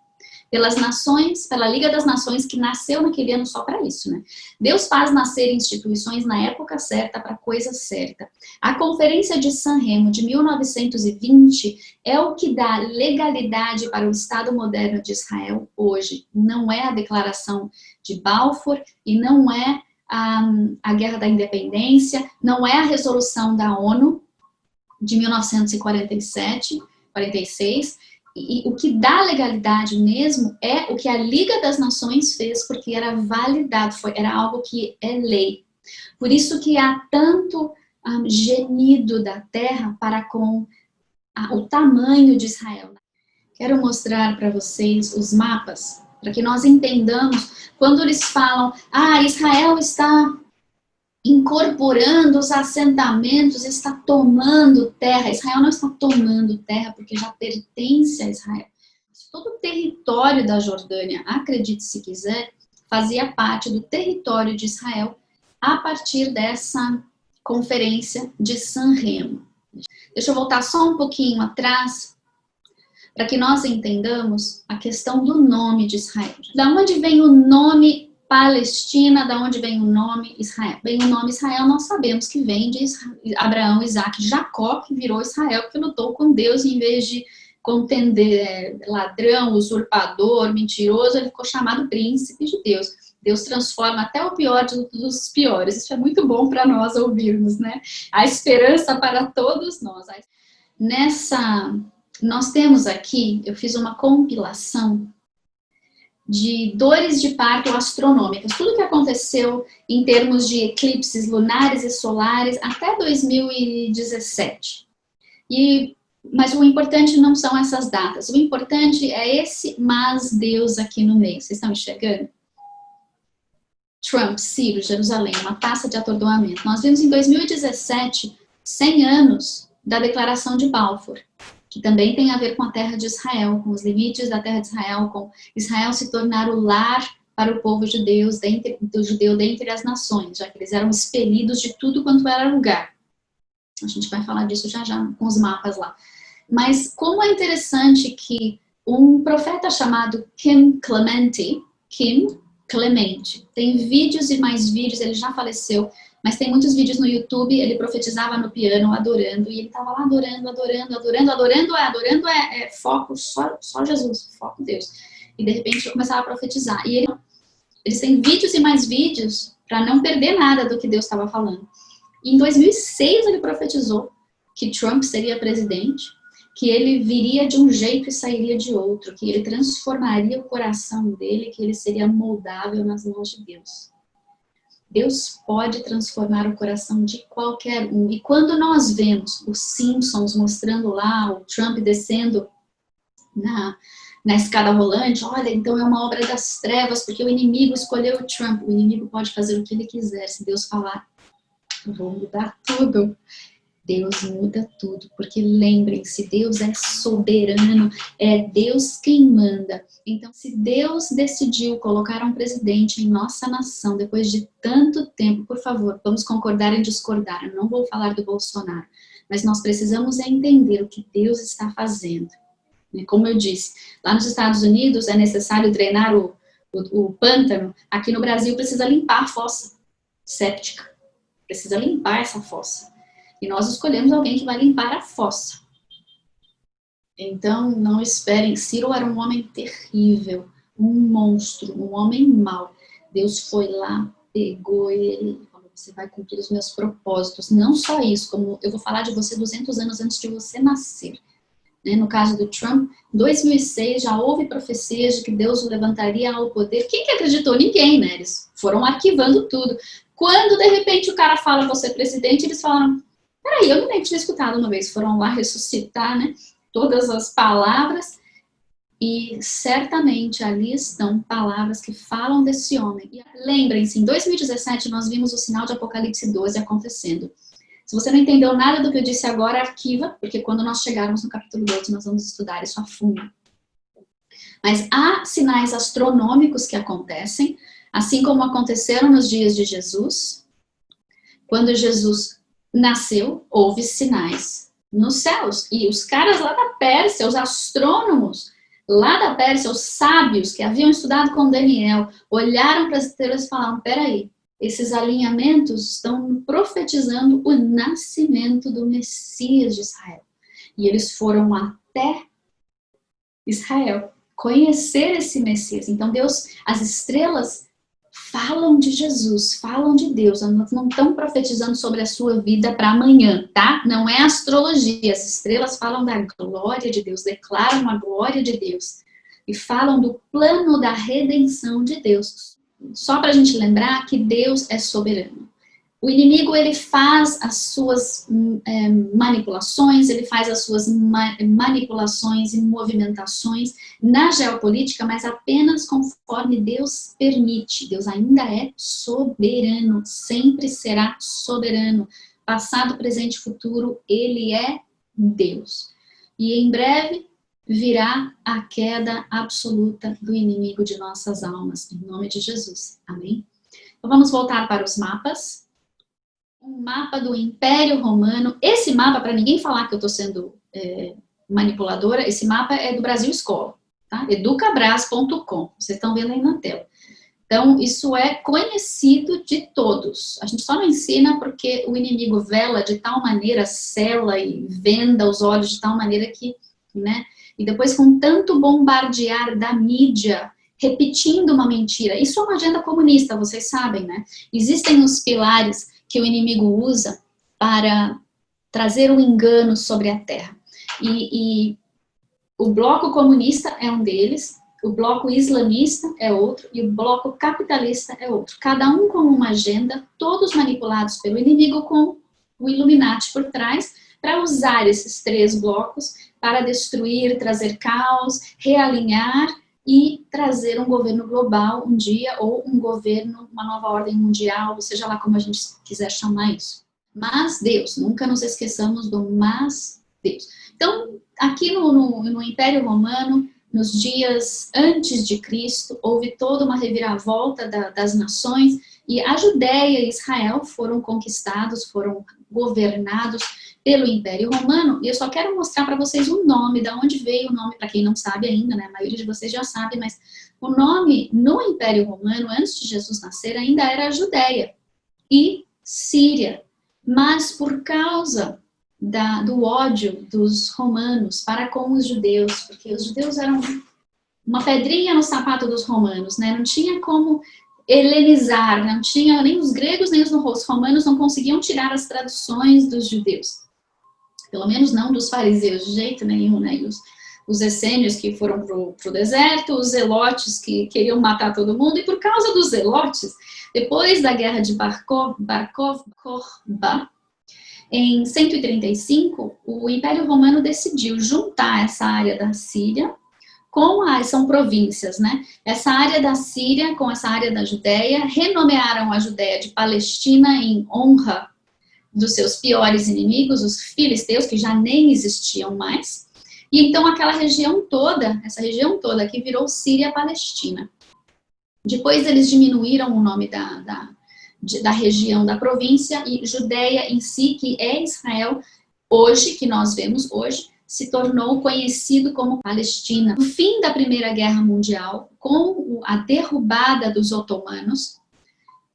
A: pelas nações, pela Liga das Nações, que nasceu naquele ano só para isso, né? Deus faz nascer instituições na época certa, para a coisa certa. A Conferência de San Remo, de 1920, é o que dá legalidade para o Estado moderno de Israel hoje. Não é a Declaração de Balfour e não é a Guerra da Independência, não é a Resolução da ONU de 1947, 46, e o que dá legalidade mesmo é o que a Liga das Nações fez, porque era validado, era algo que é lei. Por isso que há tanto gemido da terra para com o tamanho de Israel. Quero mostrar para vocês os mapas, para que nós entendamos, quando eles falam, Israel está incorporando os assentamentos, está tomando terra. Israel não está tomando terra porque já pertence a Israel. Todo o território da Jordânia, acredite se quiser, fazia parte do território de Israel a partir dessa conferência de San Remo. Deixa eu voltar só um pouquinho atrás para que nós entendamos a questão do nome de Israel. Da onde vem o nome Palestina, da onde vem o nome Israel? Bem, o nome Israel nós sabemos que vem de Abraão, Isaac, Jacó, que virou Israel, porque lutou com Deus em vez de contender ladrão, usurpador, mentiroso, ele ficou chamado príncipe de Deus. Deus transforma até o pior dos piores. Isso é muito bom para nós ouvirmos, né? A esperança para todos nós. Nós temos aqui, eu fiz uma compilação de dores de parto astronômicas, tudo que aconteceu em termos de eclipses lunares e solares até 2017. Mas o importante não são essas datas, o importante é esse mas Deus aqui no meio. Vocês estão enxergando? Trump, Ciro, Jerusalém, uma taça de atordoamento. Nós vimos em 2017, 100 anos da Declaração de Balfour, que também tem a ver com a terra de Israel, com os limites da terra de Israel, com Israel se tornar o lar para o povo judeu dentre as nações, já que eles eram expelidos de tudo quanto era lugar. A gente vai falar disso já com os mapas lá. Mas como é interessante que um profeta chamado Kim Clemente, tem vídeos e mais vídeos, ele já faleceu, mas tem muitos vídeos no YouTube, ele profetizava no piano, adorando, e ele estava lá adorando é foco, só Jesus, foco Deus. E de repente eu começava a profetizar. E eles têm vídeos e mais vídeos para não perder nada do que Deus estava falando. E em 2006 ele profetizou que Trump seria presidente, que ele viria de um jeito e sairia de outro, que ele transformaria o coração dele, que ele seria moldável nas mãos de Deus. Deus pode transformar o coração de qualquer um. E quando nós vemos os Simpsons mostrando lá o Trump descendo na escada rolante, olha, então é uma obra das trevas, porque o inimigo escolheu o Trump. O inimigo pode fazer o que ele quiser. Se Deus falar, eu vou mudar tudo. Deus muda tudo, porque lembrem-se, Deus é soberano, é Deus quem manda. Então, se Deus decidiu colocar um presidente em nossa nação, depois de tanto tempo, por favor, vamos concordar em discordar. Eu não vou falar do Bolsonaro, mas nós precisamos entender o que Deus está fazendo. Como eu disse, lá nos Estados Unidos é necessário drenar o pântano, aqui no Brasil precisa limpar a fossa séptica, precisa limpar essa fossa. E nós escolhemos alguém que vai limpar a fossa. Então, não esperem. Ciro era um homem terrível, um monstro, um homem mau. Deus foi lá, pegou ele e falou, você vai cumprir os meus propósitos. Não só isso, como eu vou falar de você 200 anos antes de você nascer. No caso do Trump, em 2006 já houve profecias de que Deus o levantaria ao poder. Quem que acreditou? Ninguém, né? Eles foram arquivando tudo. Quando, de repente, o cara fala, você é presidente, eles falaram, peraí, eu nem tinha escutado uma vez. Foram lá ressuscitar, né? Todas as palavras, e certamente ali estão palavras que falam desse homem. E lembrem-se, em 2017 nós vimos o sinal de Apocalipse 12 acontecendo. Se você não entendeu nada do que eu disse agora, arquiva, porque quando nós chegarmos no capítulo 12 nós vamos estudar isso a fundo. Mas há sinais astronômicos que acontecem, assim como aconteceram nos dias de Jesus. Quando Jesus nasceu, houve sinais nos céus. E os caras lá da Pérsia, os astrônomos lá da Pérsia, os sábios que haviam estudado com Daniel, olharam para as estrelas e falaram, peraí, esses alinhamentos estão profetizando o nascimento do Messias de Israel. E eles foram até Israel conhecer esse Messias. Então Deus, as estrelas falam de Jesus, falam de Deus, não estão profetizando sobre a sua vida para amanhã, tá? Não é astrologia, as estrelas falam da glória de Deus, declaram a glória de Deus e falam do plano da redenção de Deus. Só para a gente lembrar que Deus é soberano. O inimigo, ele faz as suas manipulações, ele faz as suas manipulações e movimentações na geopolítica, mas apenas conforme Deus permite. Deus ainda é soberano, sempre será soberano. Passado, presente e futuro, ele é Deus. E em breve virá a queda absoluta do inimigo de nossas almas, em nome de Jesus. Amém? Então vamos voltar para os mapas. Um mapa do Império Romano. Esse mapa, para ninguém falar que eu estou sendo manipuladora, esse mapa é do Brasil Escola, tá? educabras.com, vocês estão vendo aí na tela. Então, isso é conhecido de todos. A gente só não ensina porque o inimigo vela de tal maneira, cela e venda os olhos de tal maneira que, né? E depois com tanto bombardear da mídia, repetindo uma mentira. Isso é uma agenda comunista, vocês sabem, né? Existem os pilares que o inimigo usa para trazer um engano sobre a terra. E o bloco comunista é um deles, o bloco islamista é outro e o bloco capitalista é outro. Cada um com uma agenda, todos manipulados pelo inimigo com o Illuminati por trás, para usar esses três blocos para destruir, trazer caos, realinhar e trazer um governo global um dia, ou um governo, uma nova ordem mundial, seja lá como a gente quiser chamar isso. Mas Deus, nunca nos esqueçamos do mas Deus. Então, aqui no Império Romano, nos dias antes de Cristo, houve toda uma reviravolta das nações, e a Judéia e Israel foram conquistados, foram governados pelo Império Romano, e eu só quero mostrar para vocês o nome, da onde veio o nome, para quem não sabe ainda, né, a maioria de vocês já sabe, mas o nome no Império Romano, antes de Jesus nascer, ainda era Judéia e Síria, mas por causa do ódio dos romanos para com os judeus, porque os judeus eram uma pedrinha no sapato dos romanos, né, não tinha como helenizar, não tinha, nem os gregos nem os romanos não conseguiam tirar as traduções dos judeus. Pelo menos não dos fariseus, de jeito nenhum, né? E os essênios que foram para o deserto, os zelotes que queriam matar todo mundo, e por causa dos zelotes, depois da guerra de Bar Kokhba, em 135, o Império Romano decidiu juntar essa área da Síria são províncias, né? Essa área da Síria com essa área da Judéia, renomearam a Judéia de Palestina em honra dos seus piores inimigos, os filisteus, que já nem existiam mais. E então aquela região toda, essa região toda aqui virou Síria-Palestina. Depois eles diminuíram o nome da região, da província, e Judéia em si, que é Israel, hoje, que nós vemos hoje, se tornou conhecido como Palestina. No fim da Primeira Guerra Mundial, com a derrubada dos otomanos,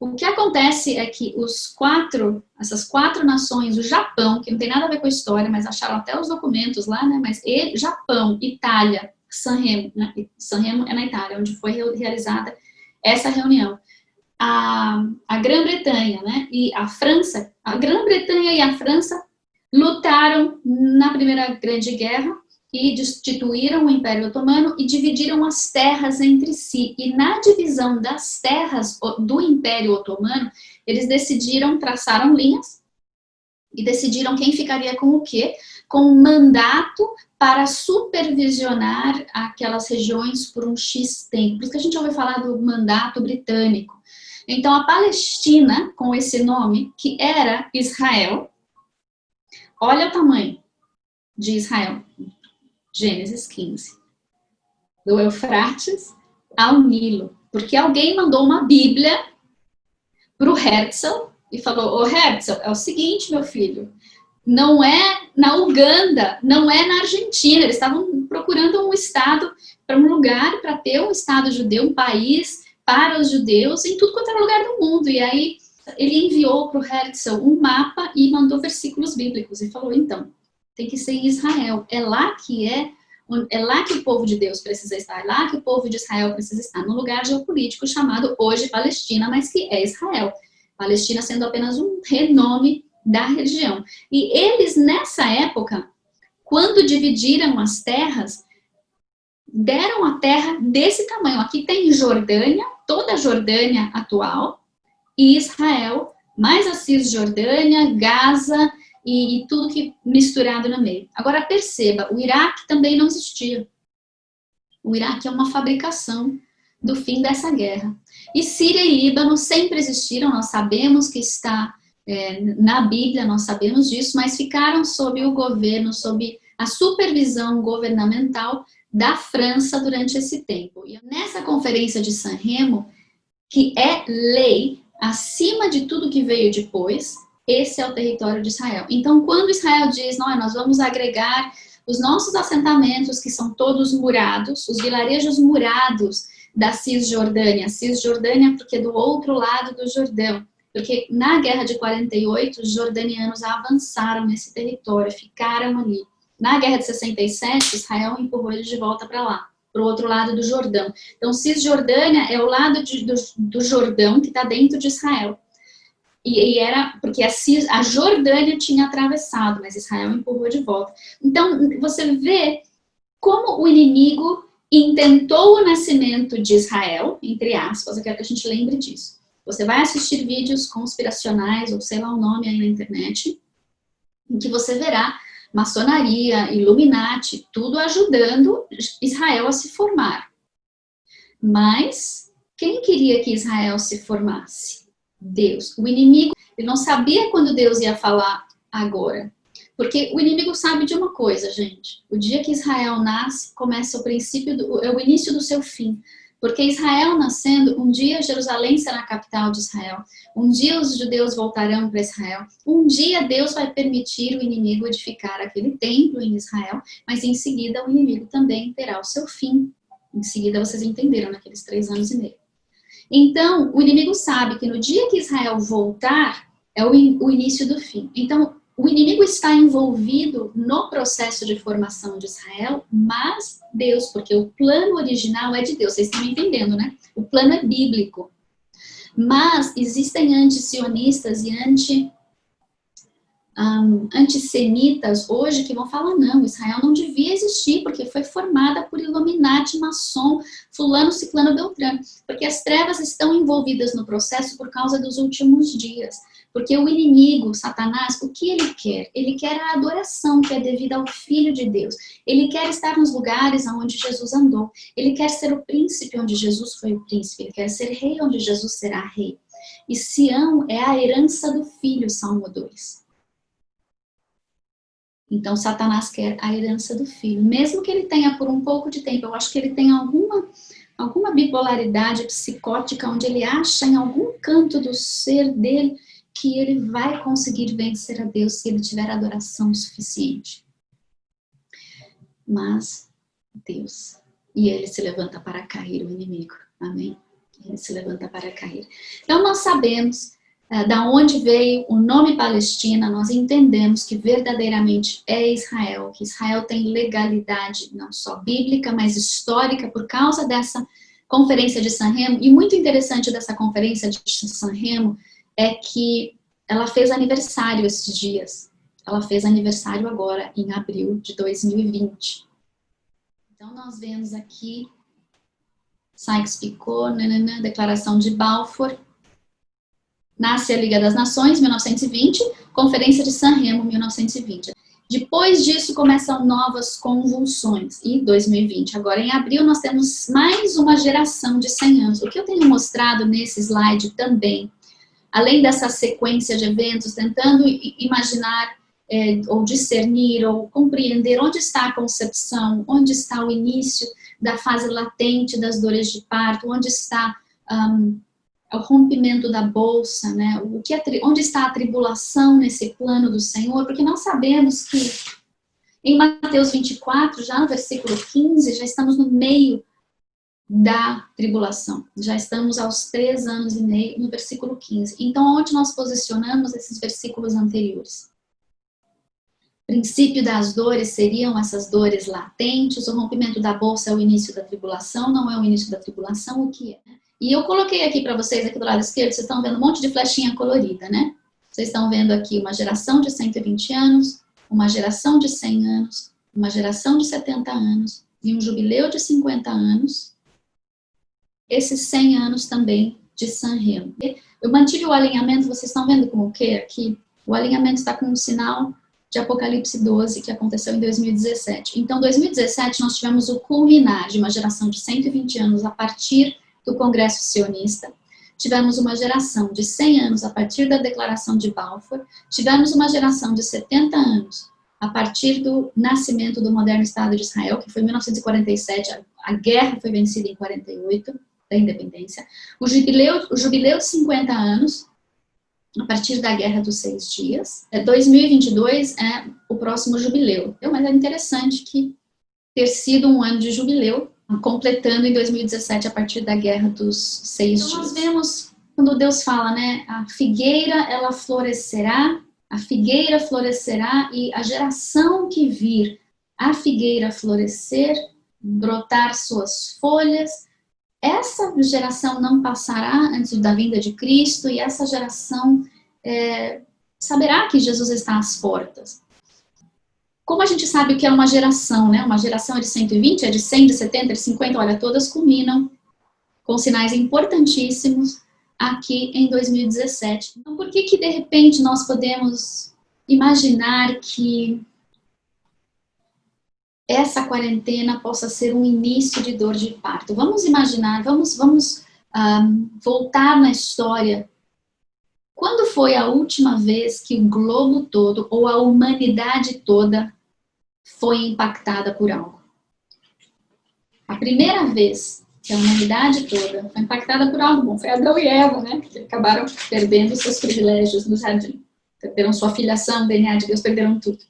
A: O que acontece é que essas quatro nações, o Japão, que não tem nada a ver com a história, mas acharam até os documentos lá, né? Mas Japão, Itália, Sanremo, né? Sanremo é na Itália, onde foi realizada essa reunião. A Grã-Bretanha, né? E a França, a Grã-Bretanha e a França lutaram na Primeira Grande Guerra e destituíram o Império Otomano e dividiram as terras entre si. E na divisão das terras do Império Otomano, eles traçaram linhas e decidiram quem ficaria com o quê, com um mandato para supervisionar aquelas regiões por um X tempo. Por isso que a gente ouve falar do mandato britânico. Então, a Palestina, com esse nome, que era Israel, olha o tamanho de Israel. Gênesis 15. Do Eufrates ao Nilo. Porque alguém mandou uma Bíblia para o Herzl e falou: ô Herzl, é o seguinte, meu filho, não é na Uganda, não é na Argentina. Eles estavam procurando um estado, para um lugar para ter um estado judeu, um país para os judeus em tudo quanto era lugar do mundo. E aí ele enviou para o Herzl um mapa e mandou versículos bíblicos e falou: então, tem que ser em Israel. É lá que o povo de Deus precisa estar, é lá que o povo de Israel precisa estar, num lugar geopolítico chamado hoje Palestina, mas que é Israel. Palestina sendo apenas um renome da região. E eles, nessa época, quando dividiram as terras, deram a terra desse tamanho. Aqui tem Jordânia, toda a Jordânia atual, e Israel, mais a Cisjordânia, Gaza e tudo que misturado no meio. Agora perceba, o Iraque também não existia. O Iraque é uma fabricação do fim dessa guerra. E Síria e Líbano sempre existiram, nós sabemos que está na Bíblia, nós sabemos disso, mas ficaram sob o governo, sob a supervisão governamental da França durante esse tempo. E nessa conferência de Sanremo, que é lei acima de tudo que veio depois, esse é o território de Israel. Então, quando Israel diz, não, nós vamos agregar os nossos assentamentos, que são todos murados, os vilarejos murados da Cisjordânia porque é do outro lado do Jordão, porque na Guerra de 48, os jordanianos avançaram nesse território, ficaram ali. Na Guerra de 67, Israel empurrou eles de volta para lá, para o outro lado do Jordão. Então, Cisjordânia é o lado do Jordão que está dentro de Israel. E era porque a Jordânia tinha atravessado, mas Israel empurrou de volta. Então, você vê como o inimigo intentou o nascimento de Israel, entre aspas, eu quero que a gente lembre disso. Você vai assistir vídeos conspiracionais, ou sei lá o nome aí na internet, em que você verá maçonaria, Illuminati, tudo ajudando Israel a se formar. Mas quem queria que Israel se formasse? Deus. O inimigo, ele não sabia quando Deus ia falar agora. Porque o inimigo sabe de uma coisa, gente. O dia que Israel nasce, começa é o início do seu fim. Porque Israel nascendo, um dia Jerusalém será a capital de Israel. Um dia os judeus voltarão para Israel. Um dia Deus vai permitir o inimigo edificar aquele templo em Israel. Mas em seguida o inimigo também terá o seu fim. Em seguida vocês entenderam, naqueles 3 anos e meio. Então, o inimigo sabe que no dia que Israel voltar, é o início do fim. Então, o inimigo está envolvido no processo de formação de Israel, mas Deus, porque o plano original é de Deus. Vocês estão entendendo, né? O plano é bíblico. Mas existem anti-sionistas e antissemitas hoje que vão falar, não, Israel não devia existir, porque foi formada por Illuminati, maçom, fulano, ciclano, beltrano, porque as trevas estão envolvidas no processo por causa dos últimos dias, porque o inimigo, Satanás, o que ele quer? Ele quer a adoração que é devida ao Filho de Deus, ele quer estar nos lugares onde Jesus andou, ele quer ser o príncipe onde Jesus foi o príncipe, ele quer ser rei onde Jesus será rei, e Sião é a herança do Filho, Salmo 2. Então, Satanás quer a herança do filho. Mesmo que ele tenha por um pouco de tempo, eu acho que ele tem alguma bipolaridade psicótica, onde ele acha em algum canto do ser dele que ele vai conseguir vencer a Deus se ele tiver adoração suficiente. Mas Deus, e ele se levanta para cair o inimigo. Amém? Ele se levanta para cair. Então nós sabemos da onde veio o nome Palestina, nós entendemos que verdadeiramente é Israel, que Israel tem legalidade não só bíblica, mas histórica por causa dessa conferência de Sanremo. E muito interessante dessa conferência de Sanremo é que ela fez aniversário esses dias. Ela fez aniversário agora em abril de 2020. Então nós vemos aqui Sykes-Picot, Declaração de Balfour, nasce a Liga das Nações, 1920, Conferência de Sanremo, 1920. Depois disso começam novas convulsões, e 2020. Agora em abril nós temos mais uma geração de 100 anos. O que eu tenho mostrado nesse slide também, além dessa sequência de eventos, tentando imaginar ou discernir ou compreender onde está a concepção, onde está o início da fase latente das dores de parto, onde está o rompimento da bolsa, né? Onde está a tribulação nesse plano do Senhor, porque nós sabemos que em Mateus 24, já no versículo 15, já estamos no meio da tribulação, já estamos aos 3 anos e meio no versículo 15. Então, onde nós posicionamos esses versículos anteriores? O princípio das dores seriam essas dores latentes, o rompimento da bolsa é o início da tribulação, não é o início da tribulação, o que é? E eu coloquei aqui para vocês, aqui do lado esquerdo, vocês estão vendo um monte de flechinha colorida, né? Vocês estão vendo aqui uma geração de 120 anos, uma geração de 100 anos, uma geração de 70 anos e um jubileu de 50 anos. Esses 100 anos também de Sanremo. Eu mantive o alinhamento, vocês estão vendo com o que aqui? O alinhamento está com um sinal de Apocalipse 12, que aconteceu em 2017. Então, em 2017, nós tivemos o culminar de uma geração de 120 anos a partir do Congresso Sionista. Tivemos uma geração de 100 anos a partir da Declaração de Balfour. Tivemos uma geração de 70 anos a partir do nascimento do moderno Estado de Israel, que foi em 1947. A guerra foi vencida em 48, da independência. O jubileu de 50 anos, a partir da Guerra dos 6 Dias. 2022 é o próximo jubileu. Mas é interessante que ter sido um ano de jubileu, completando em 2017 a partir da Guerra dos 6 Dias. Então nós vemos, quando Deus fala, né, a figueira ela florescerá, a figueira florescerá e a geração que vir a figueira florescer, brotar suas folhas, essa geração não passará antes da vinda de Cristo e essa geração saberá que Jesus está às portas. Como a gente sabe o que é uma geração, né? Uma geração é de 120, é de 100, de 70, de 50, olha, todas culminam com sinais importantíssimos aqui em 2017. Então, por que de repente nós podemos imaginar que essa quarentena possa ser um início de dor de parto? Vamos imaginar, vamos voltar na história. Quando foi a última vez que o globo todo, ou a humanidade toda, foi impactada por algo? A primeira vez que a humanidade toda foi impactada por algo bom foi Adão e Eva, né? Que acabaram perdendo seus privilégios no jardim. Perderam sua filiação, o DNA de Deus, perderam tudo.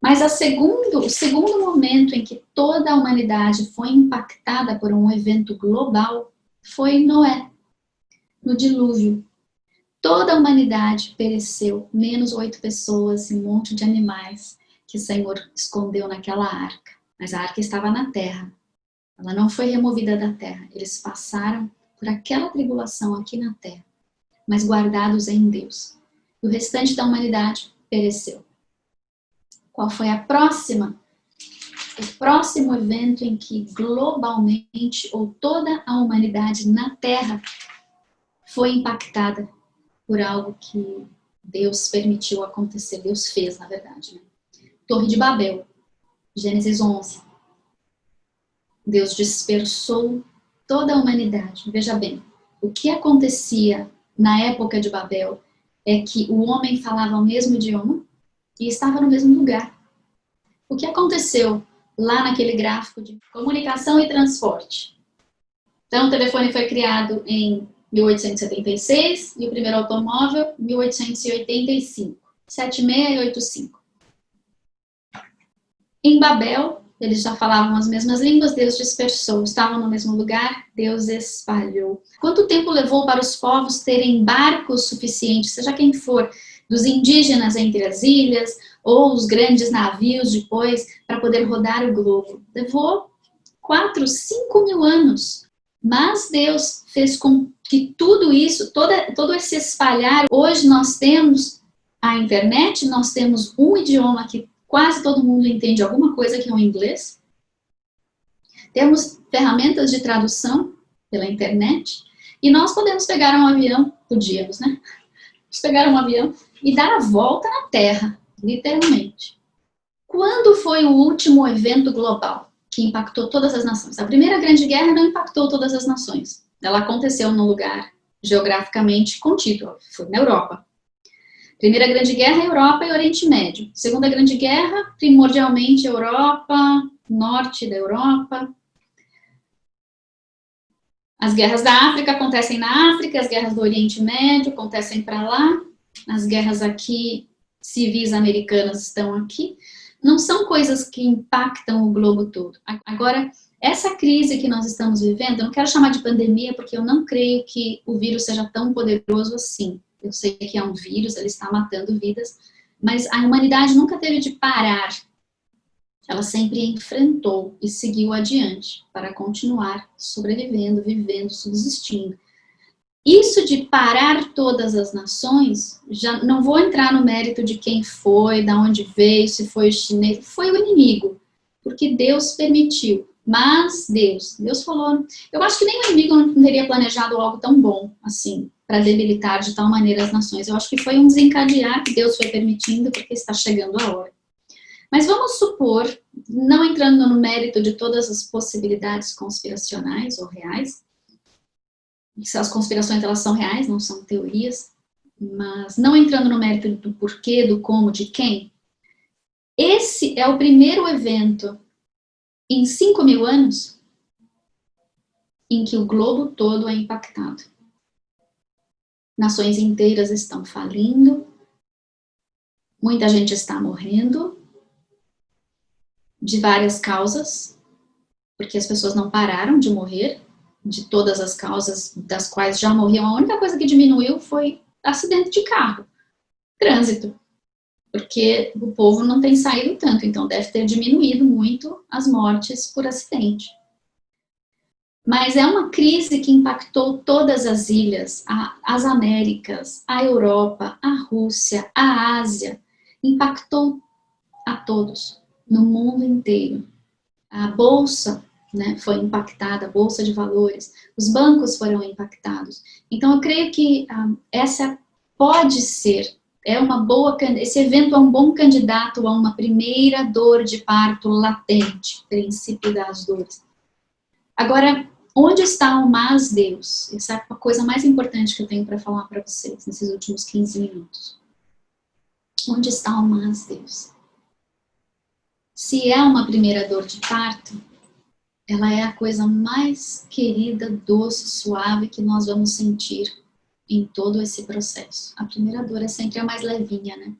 A: Mas o segundo momento em que toda a humanidade foi impactada por um evento global foi Noé, no dilúvio. Toda a humanidade pereceu, menos 8 pessoas e um monte de animais que o Senhor escondeu naquela arca. Mas a arca estava na terra. Ela não foi removida da terra. Eles passaram por aquela tribulação aqui na terra, mas guardados em Deus. E o restante da humanidade pereceu. Qual foi a próxima? O próximo evento em que globalmente, ou toda a humanidade na terra, foi impactada por algo que Deus permitiu acontecer, Deus fez, na verdade. Né? Torre de Babel, Gênesis 11. Deus dispersou toda a humanidade. Veja bem, o que acontecia na época de Babel é que o homem falava o mesmo idioma e estava no mesmo lugar. O que aconteceu lá naquele gráfico de comunicação e transporte? Então, o telefone foi criado em 1876 e o primeiro automóvel em 1885. 76 e 85. Em Babel, Eles já falavam as mesmas línguas, Deus dispersou. Estavam no mesmo lugar, Deus espalhou. Quanto tempo levou para os povos terem barcos suficientes, seja quem for, dos indígenas entre as ilhas, ou os grandes navios depois, para poder rodar o globo? Levou 4, 5 mil anos. Mas Deus fez com que tudo isso, todo esse espalhar, hoje nós temos a internet, nós temos um idioma que quase todo mundo entende alguma coisa que é o inglês. Temos ferramentas de tradução pela internet. E nós podemos pegar um avião, podíamos, né? Podemos pegar um avião e dar a volta na Terra, literalmente. Quando foi o último evento global que impactou todas as nações? A Primeira Grande Guerra não impactou todas as nações. Ela aconteceu num lugar geograficamente contido, foi na Europa. Primeira Grande Guerra, Europa e Oriente Médio. Segunda Grande Guerra, primordialmente Europa, norte da Europa. As guerras da África acontecem na África, as guerras do Oriente Médio acontecem para lá, as guerras aqui, civis americanas estão aqui. Não são coisas que impactam o globo todo. Agora, essa crise que nós estamos vivendo, eu não quero chamar de pandemia, porque eu não creio que o vírus seja tão poderoso assim. Eu sei que é um vírus, ele está matando vidas, mas a humanidade nunca teve de parar. Ela sempre enfrentou e seguiu adiante para continuar sobrevivendo, vivendo, subsistindo. Isso de parar todas as nações, já não vou entrar no mérito de quem foi, de onde veio, se foi o chinês, foi o inimigo, porque Deus permitiu. Mas Deus falou, eu acho que nem o inimigo não teria planejado algo tão bom assim, para debilitar de tal maneira as nações. Eu acho que foi um desencadear que Deus foi permitindo, porque está chegando a hora. Mas vamos supor, não entrando no mérito de todas as possibilidades conspiracionais ou reais, as conspirações elas são reais, não são teorias, mas não entrando no mérito do porquê, do como, de quem, esse é o primeiro evento em 5 mil anos em que o globo todo é impactado. Nações inteiras estão falindo, muita gente está morrendo, de várias causas, porque as pessoas não pararam de morrer, de todas as causas das quais já morriam. A única coisa que diminuiu foi acidente de carro, trânsito, porque o povo não tem saído tanto, então deve ter diminuído muito as mortes por acidente. Mas é uma crise que impactou todas as ilhas, as Américas, a Europa, a Rússia, a Ásia, impactou a todos, no mundo inteiro. A bolsa, né, foi impactada, a bolsa de valores, os bancos foram impactados. Então eu creio que essa pode ser, esse evento é um bom candidato a uma primeira dor de parto latente, princípio das dores. Agora, onde está o mas Deus? Essa é a coisa mais importante que eu tenho para falar para vocês nesses últimos 15 minutos. Onde está o mas Deus? Se é uma primeira dor de parto, ela é a coisa mais querida, doce, suave que nós vamos sentir em todo esse processo. A primeira dor é sempre a mais levinha, né?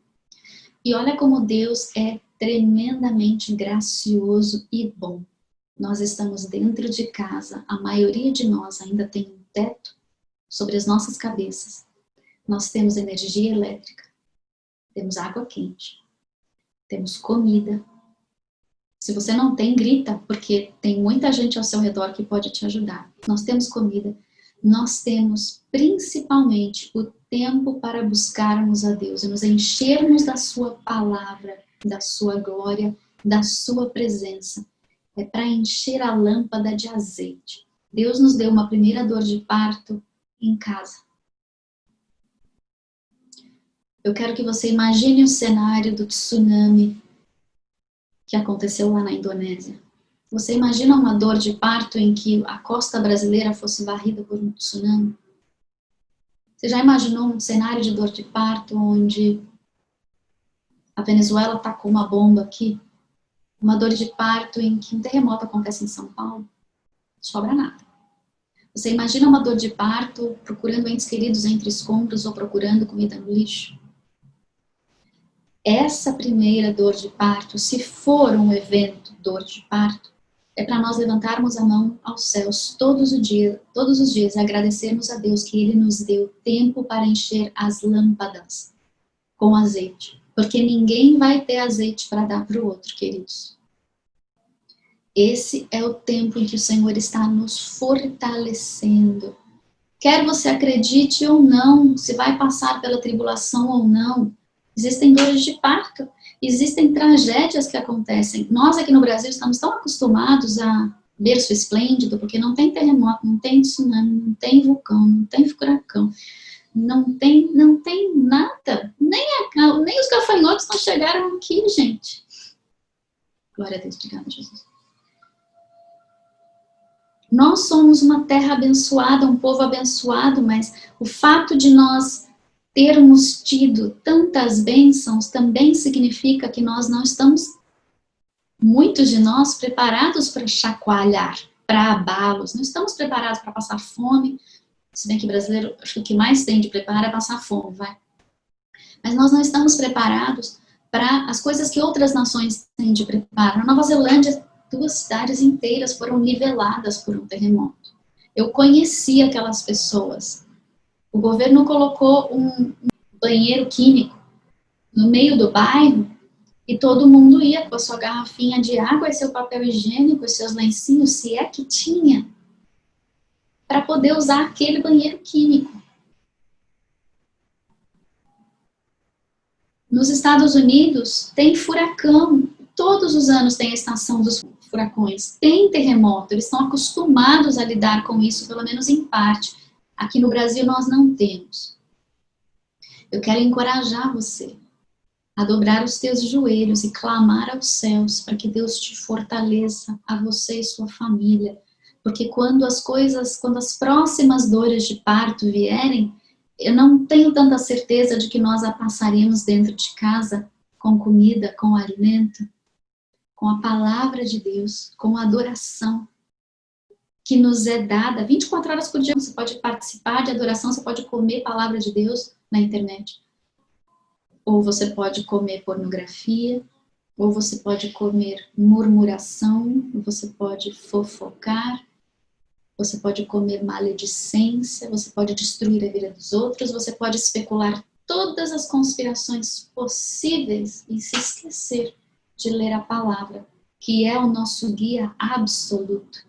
A: E olha como Deus é tremendamente gracioso e bom. Nós estamos dentro de casa, a maioria de nós ainda tem um teto sobre as nossas cabeças. Nós temos energia elétrica, temos água quente, temos comida. Se você não tem, grita, porque tem muita gente ao seu redor que pode te ajudar. Nós temos comida, nós temos principalmente o tempo para buscarmos a Deus e nos enchermos da sua palavra, da sua glória, da sua presença. É para encher a lâmpada de azeite. Deus nos deu uma primeira dor de parto em casa. Eu quero que você imagine o cenário do tsunami que aconteceu lá na Indonésia. Você imagina uma dor de parto em que a costa brasileira fosse varrida por um tsunami? Você já imaginou um cenário de dor de parto onde a Venezuela está com uma bomba aqui? Uma dor de parto em que um terremoto acontece em São Paulo? Não sobra nada. Você imagina uma dor de parto procurando entes queridos entre escombros ou procurando comida no lixo? essa primeira dor de parto, se for um evento dor de parto, é para nós levantarmos a mão aos céus todos os dias, agradecermos a Deus que Ele nos deu tempo para encher as lâmpadas com azeite. Porque ninguém vai ter azeite para dar para o outro, queridos. Esse é o tempo em que o Senhor está nos fortalecendo. Quer você acredite ou não, se vai passar pela tribulação ou não, existem dores de parto, existem tragédias que acontecem. Nós aqui no Brasil estamos tão acostumados a berço esplêndido, porque não tem terremoto, não tem tsunami, não tem vulcão, não tem furacão, não tem nada. Nem os gafanhotos não chegaram aqui, gente. Glória a Deus, obrigada, Jesus. Nós somos uma terra abençoada, um povo abençoado, mas o fato de nós termos tido tantas bênçãos também significa que nós não estamos, muitos de nós, preparados para chacoalhar, para abalos. Não estamos preparados para passar fome. Se bem que brasileiro, acho que o que mais tem de preparo é passar fome, vai. Mas nós não estamos preparados para as coisas que outras nações têm de preparo. Na Nova Zelândia, 2 cidades inteiras foram niveladas por um terremoto. Eu conheci aquelas pessoas. O governo colocou um banheiro químico no meio do bairro e todo mundo ia com a sua garrafinha de água e seu papel higiênico e seus lencinhos, se é que tinha, para poder usar aquele banheiro químico. Nos Estados Unidos tem furacão. Todos os anos tem a estação dos furacões. Tem terremoto. Eles estão acostumados a lidar com isso, pelo menos em parte. Aqui no Brasil nós não temos. Eu quero encorajar você a dobrar os teus joelhos e clamar aos céus para que Deus te fortaleça, a você e sua família. Porque quando as próximas dores de parto vierem, eu não tenho tanta certeza de que nós a passaremos dentro de casa com comida, com alimento, com a palavra de Deus, com a adoração que nos é dada 24 horas por dia. Você pode participar de adoração, você pode comer palavra de Deus na internet. Ou você pode comer pornografia, ou você pode comer murmuração, ou você pode fofocar, você pode comer maledicência, você pode destruir a vida dos outros, você pode especular todas as conspirações possíveis e se esquecer de ler a palavra, que é o nosso guia absoluto.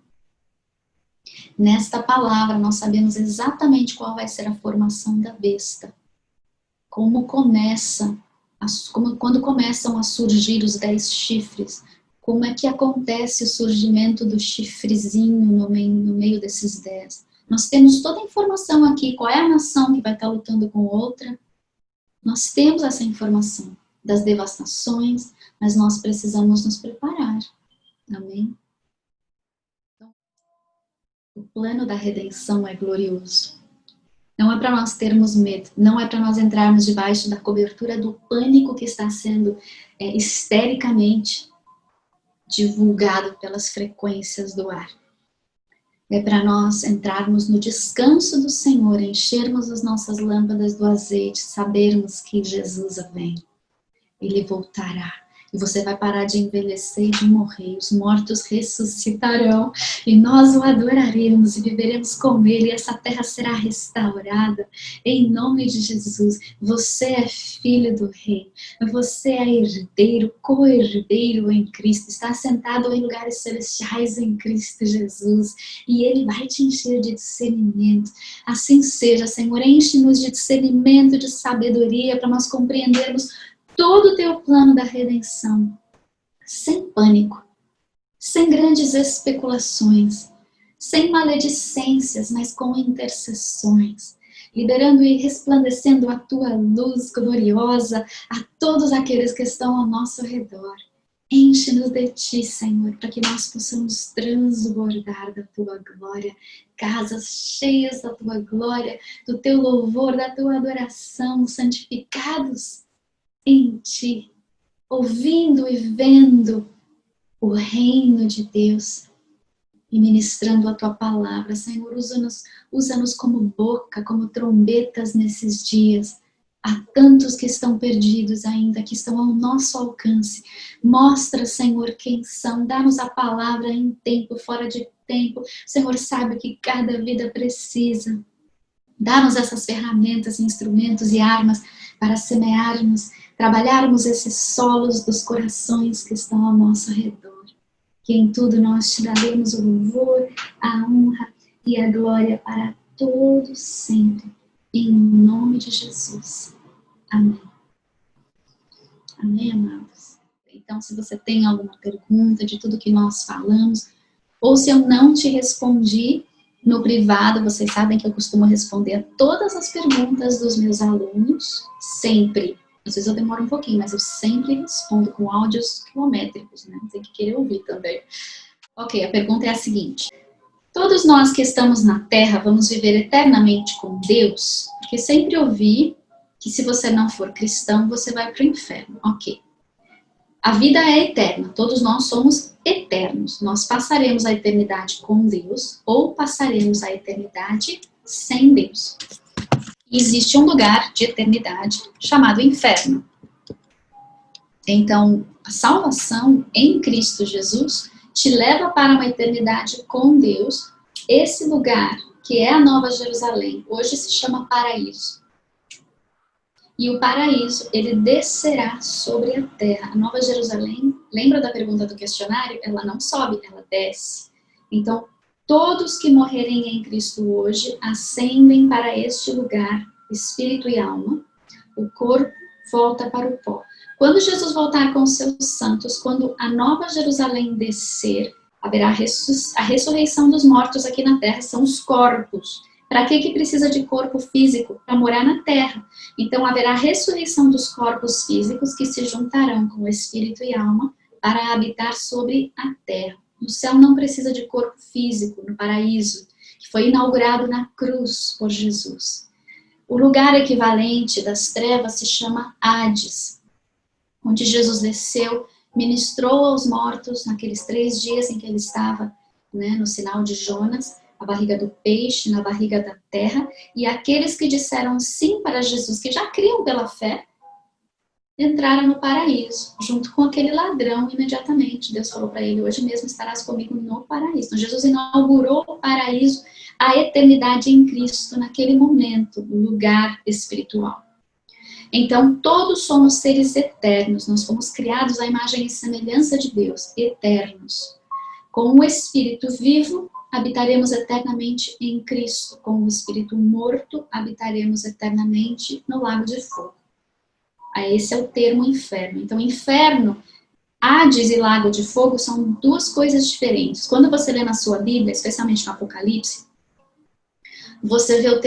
A: Nesta palavra nós sabemos exatamente qual vai ser a formação da besta. Quando começam a surgir os 10 chifres, como é que acontece o surgimento do chifrezinho no meio desses 10. Nós temos toda a informação aqui, qual é a nação que vai estar lutando com outra. Nós temos essa informação das devastações, mas nós precisamos nos preparar. Amém? Então, o plano da redenção é glorioso. Não é para nós termos medo, não é para nós entrarmos debaixo da cobertura do pânico que está sendo histericamente divulgado pelas frequências do ar. É para nós entrarmos no descanso do Senhor, enchermos as nossas lâmpadas do azeite, sabermos que Jesus vem. Ele voltará. E você vai parar de envelhecer e de morrer. Os mortos ressuscitarão. E nós o adoraremos e viveremos com ele. E essa terra será restaurada. Em nome de Jesus. Você é filho do rei. Você é herdeiro, co-herdeiro em Cristo. Está sentado em lugares celestiais em Cristo Jesus. E ele vai te encher de discernimento. Assim seja, Senhor. Enche-nos de discernimento, de sabedoria, para nós compreendermos todo o teu plano da redenção, sem pânico, sem grandes especulações, sem maledicências, mas com intercessões, liberando e resplandecendo a tua luz gloriosa a todos aqueles que estão ao nosso redor. Enche-nos de ti, Senhor, para que nós possamos transbordar da tua glória, casas cheias da tua glória, do teu louvor, da tua adoração, santificados em ti, ouvindo e vendo o reino de Deus e ministrando a tua palavra. Senhor, usa-nos como boca, como trombetas nesses dias, Há tantos que estão perdidos ainda, que estão ao nosso alcance. Mostra, Senhor, quem são. Dá-nos a palavra em tempo, fora de tempo. O Senhor sabe o que cada vida precisa. Dá-nos essas ferramentas, instrumentos e armas para semearmos, trabalharmos esses solos dos corações que estão ao nosso redor. Que em tudo nós te daremos o louvor, a honra e a glória para todos sempre. Em nome de Jesus. Amém. Amém, amados? Então, se você tem alguma pergunta de tudo que nós falamos, ou se eu não te respondi no privado, vocês sabem que eu costumo responder a todas as perguntas dos meus alunos, sempre. Às vezes eu demoro um pouquinho, mas eu sempre respondo com áudios quilométricos, né? Tem que querer ouvir também. Ok, a pergunta é a seguinte. Todos nós que estamos na Terra vamos viver eternamente com Deus? Porque sempre ouvi que se você não for cristão, você vai para o inferno. Ok. A vida é eterna, todos nós somos eternos. Nós passaremos a eternidade com Deus ou passaremos a eternidade sem Deus. E existe um lugar de eternidade chamado inferno. Então, a salvação em Cristo Jesus te leva para uma eternidade com Deus. Esse lugar, que é a Nova Jerusalém, hoje se chama paraíso. E o paraíso, ele descerá sobre a terra. A Nova Jerusalém, lembra da pergunta do questionário? Ela não sobe, ela desce. Então, todos que morrerem em Cristo hoje ascendem para este lugar, espírito e alma. O corpo volta para o pó. Quando Jesus voltar com os seus santos, quando a Nova Jerusalém descer, haverá a ressurreição dos mortos aqui na terra, são os corpos. Para que precisa de corpo físico? Para morar na terra. Então haverá a ressurreição dos corpos físicos que se juntarão com o espírito e alma para habitar sobre a terra. No céu não precisa de corpo físico, no paraíso, que foi inaugurado na cruz por Jesus. O lugar equivalente das trevas se chama Hades, onde Jesus desceu, ministrou aos mortos naqueles 3 dias em que ele estava, né, no sinal de Jonas, a barriga do peixe, na barriga da terra, e aqueles que disseram sim para Jesus, que já criam pela fé, entraram no paraíso, junto com aquele ladrão imediatamente. Deus falou para ele, hoje mesmo estarás comigo no paraíso. Então, Jesus inaugurou o paraíso, a eternidade em Cristo, naquele momento, no lugar espiritual. Então, todos somos seres eternos, nós fomos criados à imagem e semelhança de Deus, eternos. Com o Espírito vivo, habitaremos eternamente em Cristo. Com o Espírito morto, habitaremos eternamente no lago de fogo. Esse é o termo inferno. Então, inferno, Hades e lago de fogo são 2 coisas diferentes. Quando você lê na sua Bíblia, especialmente no Apocalipse, você vê o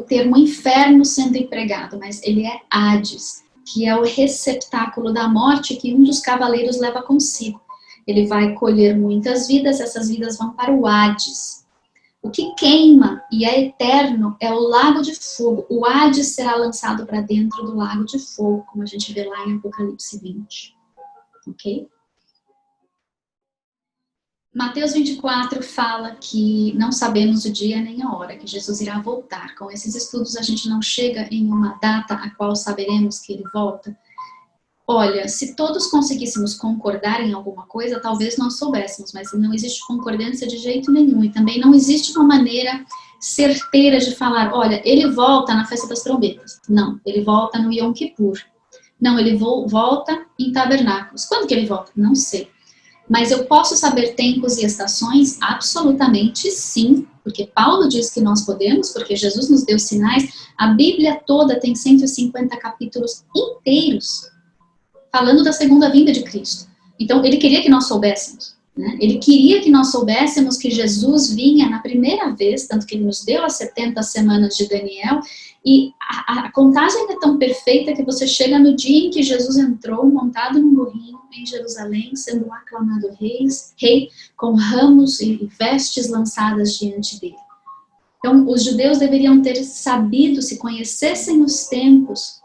A: termo inferno sendo empregado, mas ele é Hades, que é o receptáculo da morte que um dos cavaleiros leva consigo. Ele vai colher muitas vidas, essas vidas vão para o Hades. O que queima e é eterno é o lago de fogo. O Hades será lançado para dentro do lago de fogo, como a gente vê lá em Apocalipse 20. Ok? Mateus 24 fala que não sabemos o dia nem a hora que Jesus irá voltar. Com esses estudos a gente não chega em uma data a qual saberemos que ele volta. Olha, se todos conseguíssemos concordar em alguma coisa, talvez nós soubéssemos, mas não existe concordância de jeito nenhum. E também não existe uma maneira certeira de falar, olha, ele volta na festa das trombetas. Não, ele volta no Yom Kippur. Não, ele volta em tabernáculos. Quando que ele volta? Não sei. Mas eu posso saber tempos e estações? Absolutamente sim, porque Paulo diz que nós podemos, porque Jesus nos deu sinais. A Bíblia toda tem 150 capítulos inteiros falando da segunda vinda de Cristo. Então, ele queria que nós soubéssemos, né? Ele queria que nós soubéssemos que Jesus vinha na primeira vez, tanto que ele nos deu as 70 semanas de Daniel, e a contagem é tão perfeita que você chega no dia em que Jesus entrou montado num burrinho em Jerusalém, sendo aclamado rei, com ramos e vestes lançadas diante dele. Então, os judeus deveriam ter sabido, se conhecessem os tempos,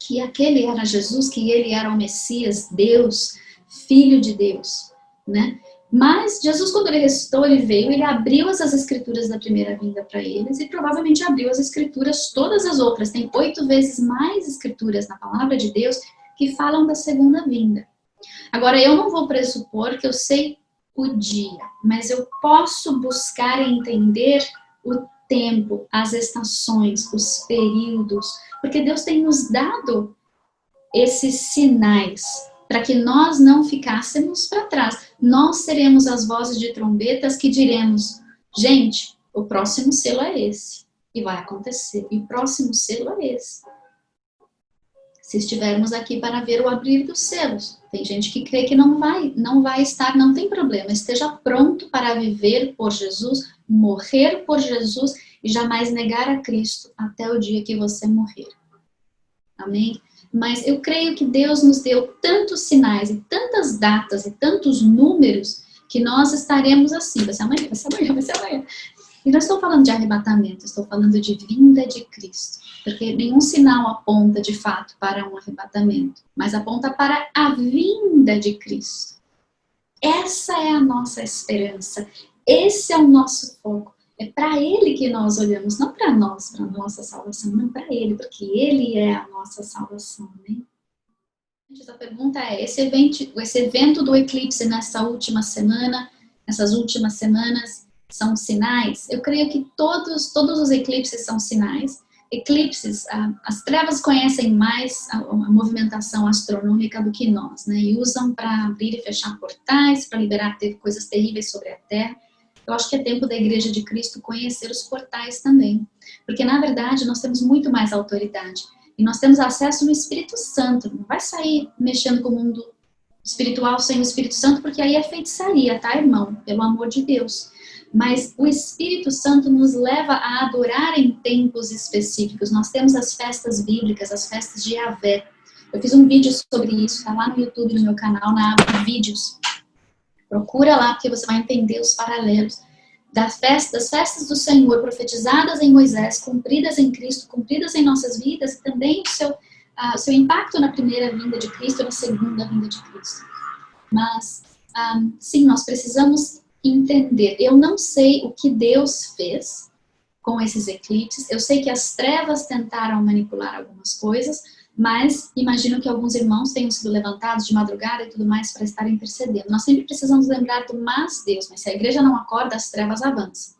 A: que aquele era Jesus, que ele era o Messias, Deus, Filho de Deus, né? Mas Jesus, quando ele ressuscitou, ele veio, ele abriu essas escrituras da primeira vinda para eles e provavelmente abriu as escrituras, todas as outras. Tem 8 vezes mais escrituras na palavra de Deus que falam da segunda vinda. Agora, eu não vou pressupor que eu sei o dia, mas eu posso buscar entender o tempo, as estações, os períodos, porque Deus tem nos dado esses sinais para que nós não ficássemos para trás. Nós seremos as vozes de trombetas que diremos, gente, o próximo selo é esse, e vai acontecer, e o próximo selo é esse. Se estivermos aqui para ver o abrir dos selos, tem gente que crê que não vai estar, não tem problema, esteja pronto para viver por Jesus, morrer por Jesus e jamais negar a Cristo até o dia que você morrer. Amém? Mas eu creio que Deus nos deu tantos sinais e tantas datas e tantos números que nós estaremos assim, vai ser amanhã, vai ser amanhã, vai ser amanhã. E não estou falando de arrebatamento, estou falando de vinda de Cristo. Porque nenhum sinal aponta de fato para um arrebatamento, mas aponta para a vinda de Cristo. Essa é a nossa esperança, esse é o nosso foco. É para Ele que nós olhamos, não para nós, para a nossa salvação, não para Ele, porque Ele é a nossa salvação, né? A pergunta é, esse evento do eclipse nessa última semana, nessas últimas semanas, são sinais? Eu creio que todos os eclipses são sinais. Eclipses, as trevas conhecem mais a movimentação astronômica do que nós, né? E usam para abrir e fechar portais, para liberar coisas terríveis sobre a Terra. Eu acho que é tempo da Igreja de Cristo conhecer os portais também. Porque, na verdade, nós temos muito mais autoridade. E nós temos acesso no Espírito Santo. Não vai sair mexendo com o mundo espiritual sem o Espírito Santo, porque aí é feitiçaria, tá, irmão? Pelo amor de Deus. Mas o Espírito Santo nos leva a adorar em tempos específicos. Nós temos as festas bíblicas, as festas de Yahvé. Eu fiz um vídeo sobre isso, tá lá no YouTube, no meu canal, na aba Vídeos. Procura lá, porque você vai entender os paralelos das festas do Senhor, profetizadas em Moisés, cumpridas em Cristo, cumpridas em nossas vidas, e também o seu impacto na primeira vinda de Cristo e na segunda vinda de Cristo. Mas, sim, nós precisamos entender. Eu não sei o que Deus fez com esses eclipses. Eu sei que as trevas tentaram manipular algumas coisas, mas imagino que alguns irmãos tenham sido levantados de madrugada e tudo mais para estar intercedendo. Nós sempre precisamos lembrar do mas Deus, mas se a igreja não acorda, as trevas avançam.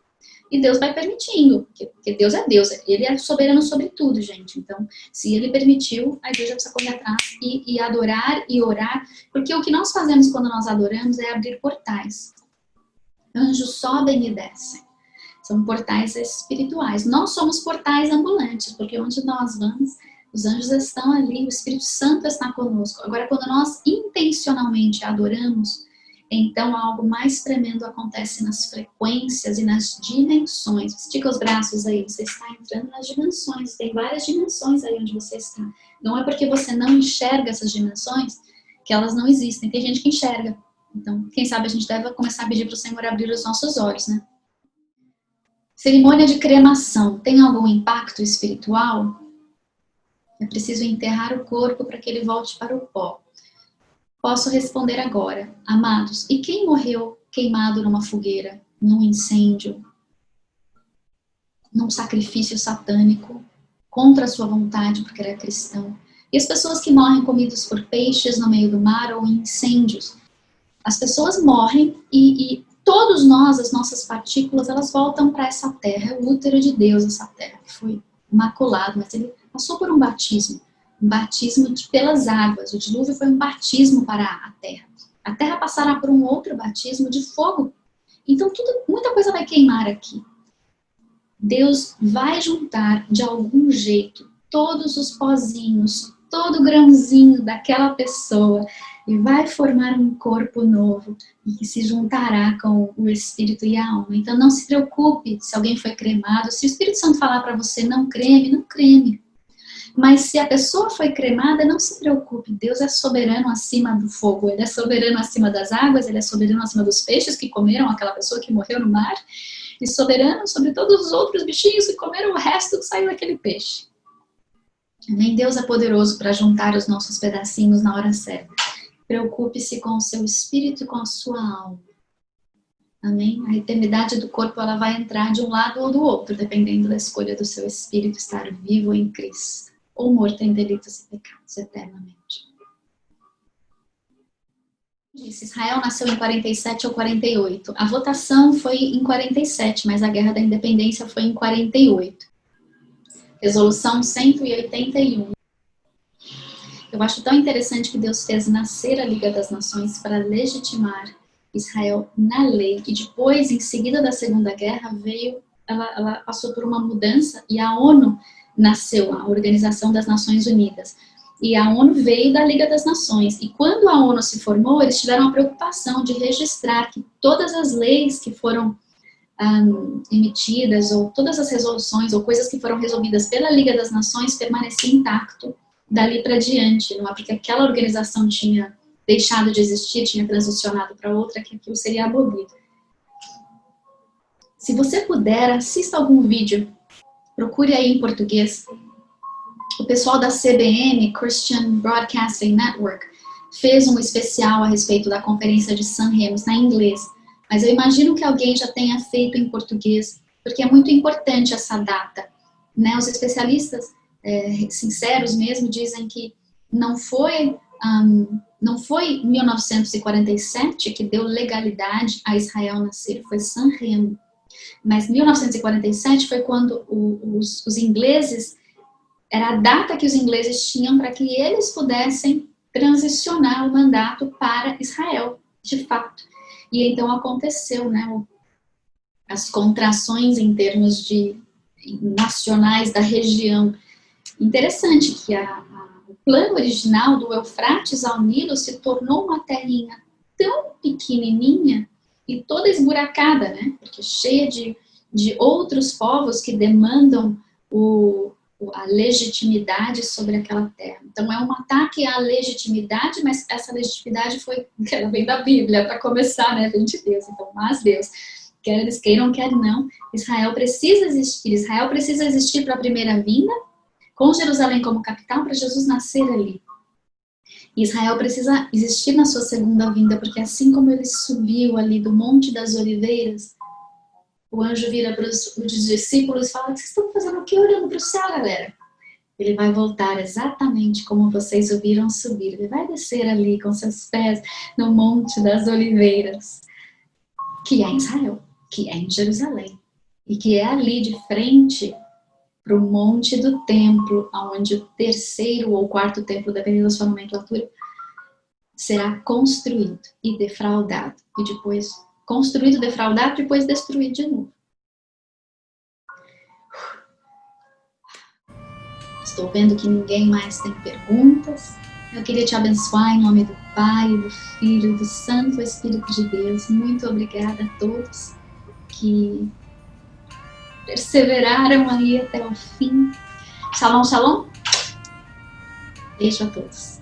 A: E Deus vai permitindo, porque Deus é Deus, Ele é soberano sobre tudo, gente. Então, se Ele permitiu, a igreja precisa correr atrás e adorar e orar, porque o que nós fazemos quando nós adoramos é abrir portais. Anjos sobem e descem. São portais espirituais. Nós somos portais ambulantes, porque onde nós vamos, os anjos estão ali, o Espírito Santo está conosco. Agora, quando nós intencionalmente adoramos, então algo mais tremendo acontece nas frequências e nas dimensões. Estica os braços aí, você está entrando nas dimensões. Tem várias dimensões aí onde você está. Não é porque você não enxerga essas dimensões que elas não existem. Tem gente que enxerga. Então, quem sabe a gente deve começar a pedir para o Senhor abrir os nossos olhos, né? Cerimônia de cremação. Tem algum impacto espiritual? É preciso enterrar o corpo para que ele volte para o pó. Posso responder agora. Amados, e quem morreu queimado numa fogueira, num incêndio, num sacrifício satânico, contra a sua vontade, porque era cristão? E as pessoas que morrem comidas por peixes no meio do mar ou em incêndios? As pessoas morrem e todos nós, as nossas partículas, elas voltam para essa terra, é o útero de Deus, essa terra que foi imaculado, mas ele passou por um batismo pelas águas. O dilúvio foi um batismo para a terra. A terra passará por um outro batismo de fogo. Então muita coisa vai queimar aqui. Deus vai juntar de algum jeito todos os pozinhos, todo o grãozinho daquela pessoa e vai formar um corpo novo e que se juntará com o espírito e a alma. Então não se preocupe se alguém foi cremado. Se o Espírito Santo falar para você não creme, não creme. Mas se a pessoa foi cremada, não se preocupe. Deus é soberano acima do fogo. Ele é soberano acima das águas. Ele é soberano acima dos peixes que comeram aquela pessoa que morreu no mar. E soberano sobre todos os outros bichinhos que comeram o resto que saiu daquele peixe. Nem Deus é poderoso para juntar os nossos pedacinhos na hora certa. Preocupe-se com o seu espírito e com a sua alma. Amém? A eternidade do corpo, ela vai entrar de um lado ou do outro, dependendo da escolha do seu espírito estar vivo em Cristo, ou morto em delitos e pecados eternamente. Disse, Israel nasceu em 47 ou 48. A votação foi em 47, mas a Guerra da Independência foi em 48. Resolução 181. Eu acho tão interessante que Deus fez nascer a Liga das Nações para legitimar Israel na lei, e depois, em seguida da Segunda Guerra, ela passou por uma mudança e a ONU nasceu, a Organização das Nações Unidas. E a ONU veio da Liga das Nações. E quando a ONU se formou, eles tiveram a preocupação de registrar que todas as leis que foram emitidas, ou todas as resoluções, ou coisas que foram resolvidas pela Liga das Nações, permaneciam intacto dali para diante. Não é porque aquela organização tinha deixado de existir, tinha transicionado para outra, que aquilo seria abolido. Se você puder, assista algum vídeo, procure aí em português. O pessoal da CBN, Christian Broadcasting Network, fez um especial a respeito da conferência de San Remo, em inglês. Mas eu imagino que alguém já tenha feito em português, porque é muito importante essa data. Né? Os especialistas, sinceros mesmo, dizem que não foi 1947 que deu legalidade a Israel nascer, foi San Remo. Mas 1947 foi quando os ingleses, era a data que os ingleses tinham para que eles pudessem transicionar o mandato para Israel, de fato. E então aconteceu, né, as contrações em termos de nacionais da região. Interessante que o plano original do Eufrates ao Nilo se tornou uma terrinha tão pequenininha e toda esburacada, né, porque cheia de outros povos que demandam a legitimidade sobre aquela terra. Então, é um ataque à legitimidade, mas essa legitimidade ela vem da Bíblia, para começar, né? Vem de Deus. Então, mas Deus, quer eles queiram, quer não, Israel precisa existir. Israel precisa existir para a primeira vinda, com Jerusalém como capital, para Jesus nascer ali. E Israel precisa existir na sua segunda vinda, porque assim como ele subiu ali do Monte das Oliveiras, o anjo vira para os discípulos e fala: vocês estão fazendo o quê olhando para o céu, galera? Ele vai voltar exatamente como vocês o viram subir. Ele vai descer ali com seus pés no Monte das Oliveiras, que é em Israel, que é em Jerusalém. E que é ali de frente para o Monte do Templo, onde o terceiro ou quarto templo, dependendo da sua nomenclatura, será construído e defraudado. E depois construído, defraudado, depois destruído de novo. Estou vendo que ninguém mais tem perguntas. Eu queria te abençoar em nome do Pai, do Filho e do Santo Espírito de Deus. Muito obrigada a todos que perseveraram aí até o fim. Shalom, shalom. Beijo a todos.